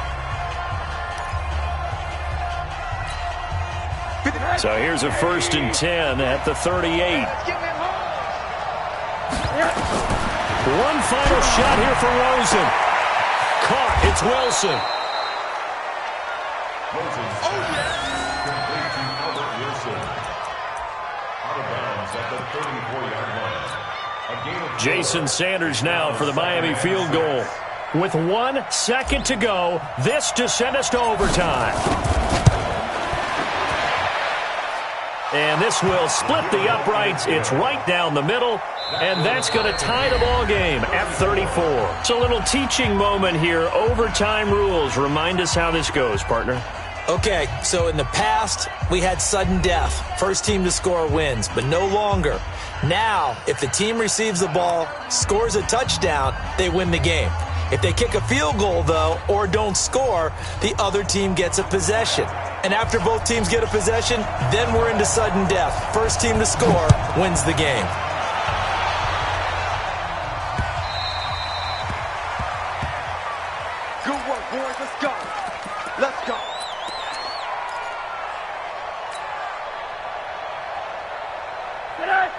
So here's a 1st and 10 at the 38. One final shot here for Rosen. Caught. It's Wilson. Complete to Albert Wilson. Out of bounds at the 34-yard line. Jason Sanders now for the Miami field goal. With 1 second to go, this to send us to overtime. And this will split the uprights. It's right down the middle. And that's going to tie the ball game at 34. It's a little teaching moment here. Overtime rules. Remind us how this goes, partner. Okay, so in the past, we had sudden death. First team to score wins, but no longer. Now, if the team receives the ball, scores a touchdown, they win the game. If they kick a field goal, though, or don't score, the other team gets a possession. And after both teams get a possession, then we're into sudden death. First team to score wins the game. Good work, boys. Let's go. Let's go.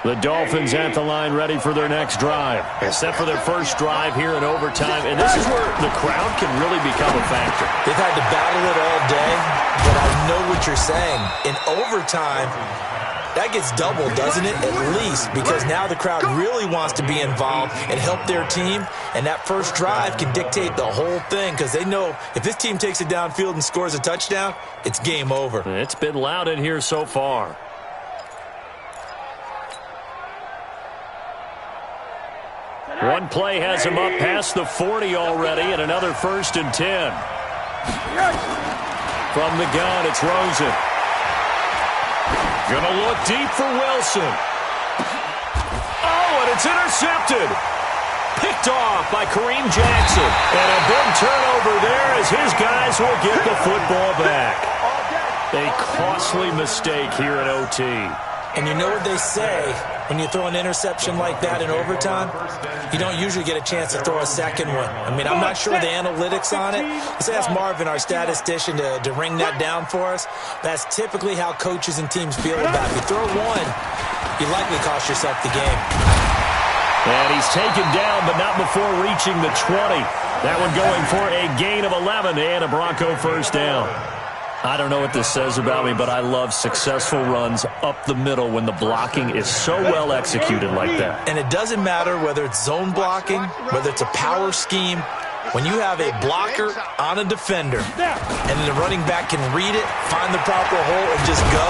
The Dolphins at the line ready for their next drive. Except for their first drive here in overtime. And this is where the crowd can really become a factor. They've had to battle it all day, but I know what you're saying. In overtime, that gets doubled, doesn't it? At least, because now the crowd really wants to be involved and help their team. And that first drive can dictate the whole thing because they know if this team takes it downfield and scores a touchdown, it's game over. It's been loud in here so far. One play has him up past the 40 already, and another 1st and 10. From the gun, it's Rosen. Gonna look deep for Wilson. Oh, and it's intercepted. Picked off by Kareem Jackson. And a big turnover there as his guys will get the football back. A costly mistake here at OT. And you know what they say, when you throw an interception like that in overtime, you don't usually get a chance to throw a second one. I mean, I'm not sure the analytics on it. Let's ask Marvin, our statistician, to ring that down for us. That's typically how coaches and teams feel about it. If you throw one, you likely cost yourself the game. And he's taken down, but not before reaching the 20. That one going for a gain of 11 and a Bronco first down. I don't know what this says about me, but I love successful runs up the middle when the blocking is so well executed like that. And it doesn't matter whether it's zone blocking, whether it's a power scheme. When you have a blocker on a defender and then the running back can read it, find the proper hole, and just go,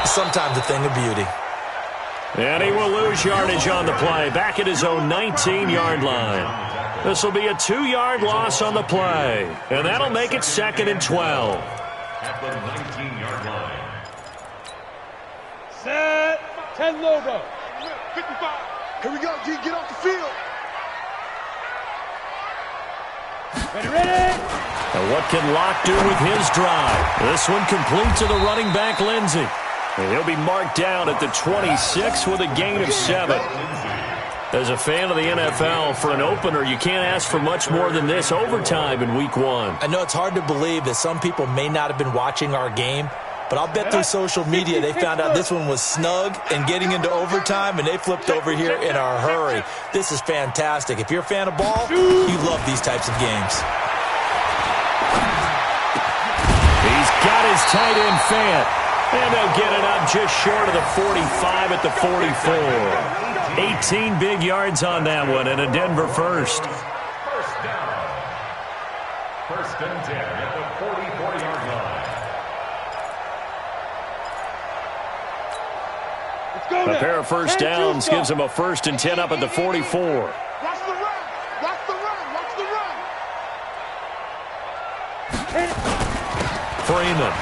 it's sometimes a thing of beauty. And he will lose yardage on the play, back at his own 19-yard line. This will be a 2-yard loss on the play, and that'll make it 2nd and 12. At the 19-yard line. Set. 10 logo. 55. Here we go, G. Get off the field. Ready. And what can Locke do with his drive? This one complete to the running back, Lindsey. And he'll be marked down at the 26 with a gain of 7. As a fan of the NFL, for an opener, you can't ask for much more than this overtime in Week 1. I know it's hard to believe that some people may not have been watching our game, But I'll bet through social media they found out this one was snug and getting into overtime, and they flipped over here in a hurry. This is fantastic. If you're a fan of ball, you love these types of games. He's got his tight end Fant, and they'll get it up just short of the 45 at the 44. 18 big yards on that one, and a Denver first. First down. First and 10 at the 44-yard line. A pair of first downs gives him a first and 10 up at the 44. Watch the run. Watch the run. Watch the run. Freeman.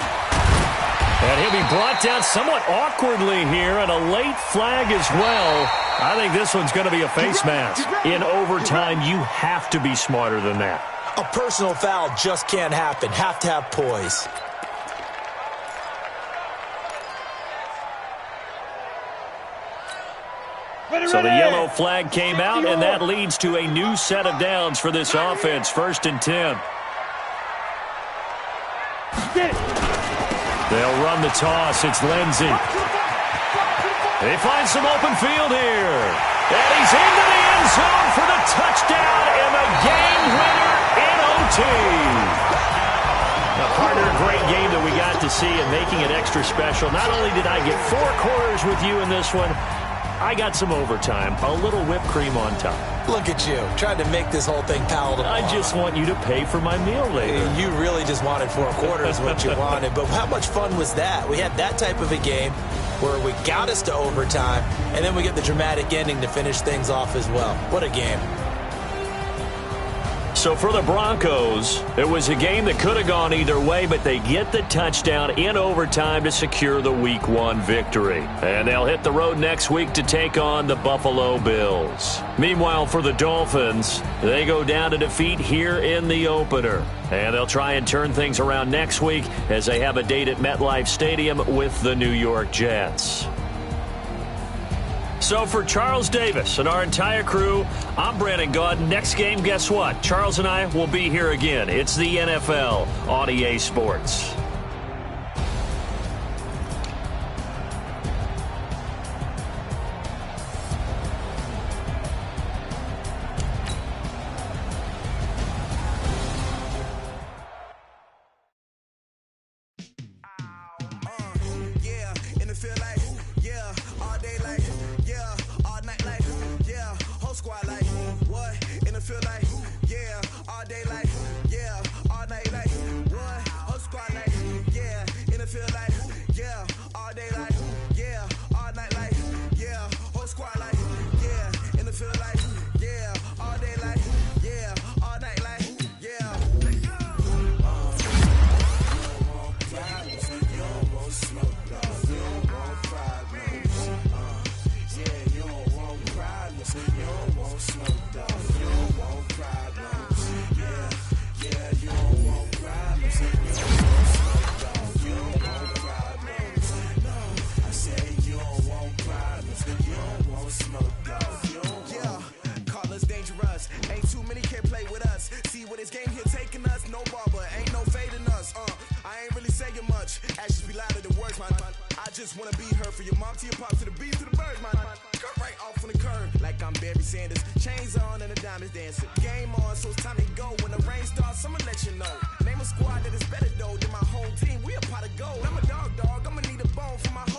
And he'll be brought down somewhat awkwardly here, and a late flag as well. I think this one's going to be a face mask. In overtime, you have to be smarter than that. A personal foul just can't happen. Have to have poise. So the yellow flag came out, and that leads to a new set of downs for this offense. First and 10. They'll run the toss. It's Lindsey. They find some open field here. And he's into the end zone for the touchdown and the game winner in OT. Now, partner, a great game that we got to see and making it extra special. Not only did I get 4 quarters with you in this one, I got some overtime, a little whipped cream on top. Look at you, trying to make this whole thing palatable. I just want you to pay for my meal later. You really just wanted 4 quarters what you wanted, but how much fun was that? We had that type of a game where we got us to overtime, and then we get the dramatic ending to finish things off as well. What a game. So for the Broncos, it was a game that could have gone either way, but they get the touchdown in overtime to secure the Week 1 victory. And they'll hit the road next week to take on the Buffalo Bills. Meanwhile, for the Dolphins, they go down to defeat here in the opener. And they'll try and turn things around next week as they have a date at MetLife Stadium with the New York Jets. So for Charles Davis and our entire crew, I'm Brandon Gaudin. Next game, guess what? Charles and I will be here again. It's the NFL on EA Sports. Chains on and the diamonds dancing. Game on, so it's time to go. When the rain starts, I'ma let you know. Name a squad that is better though than my whole team. We a pot of gold. I'm a dog. I'ma need a bone for my whole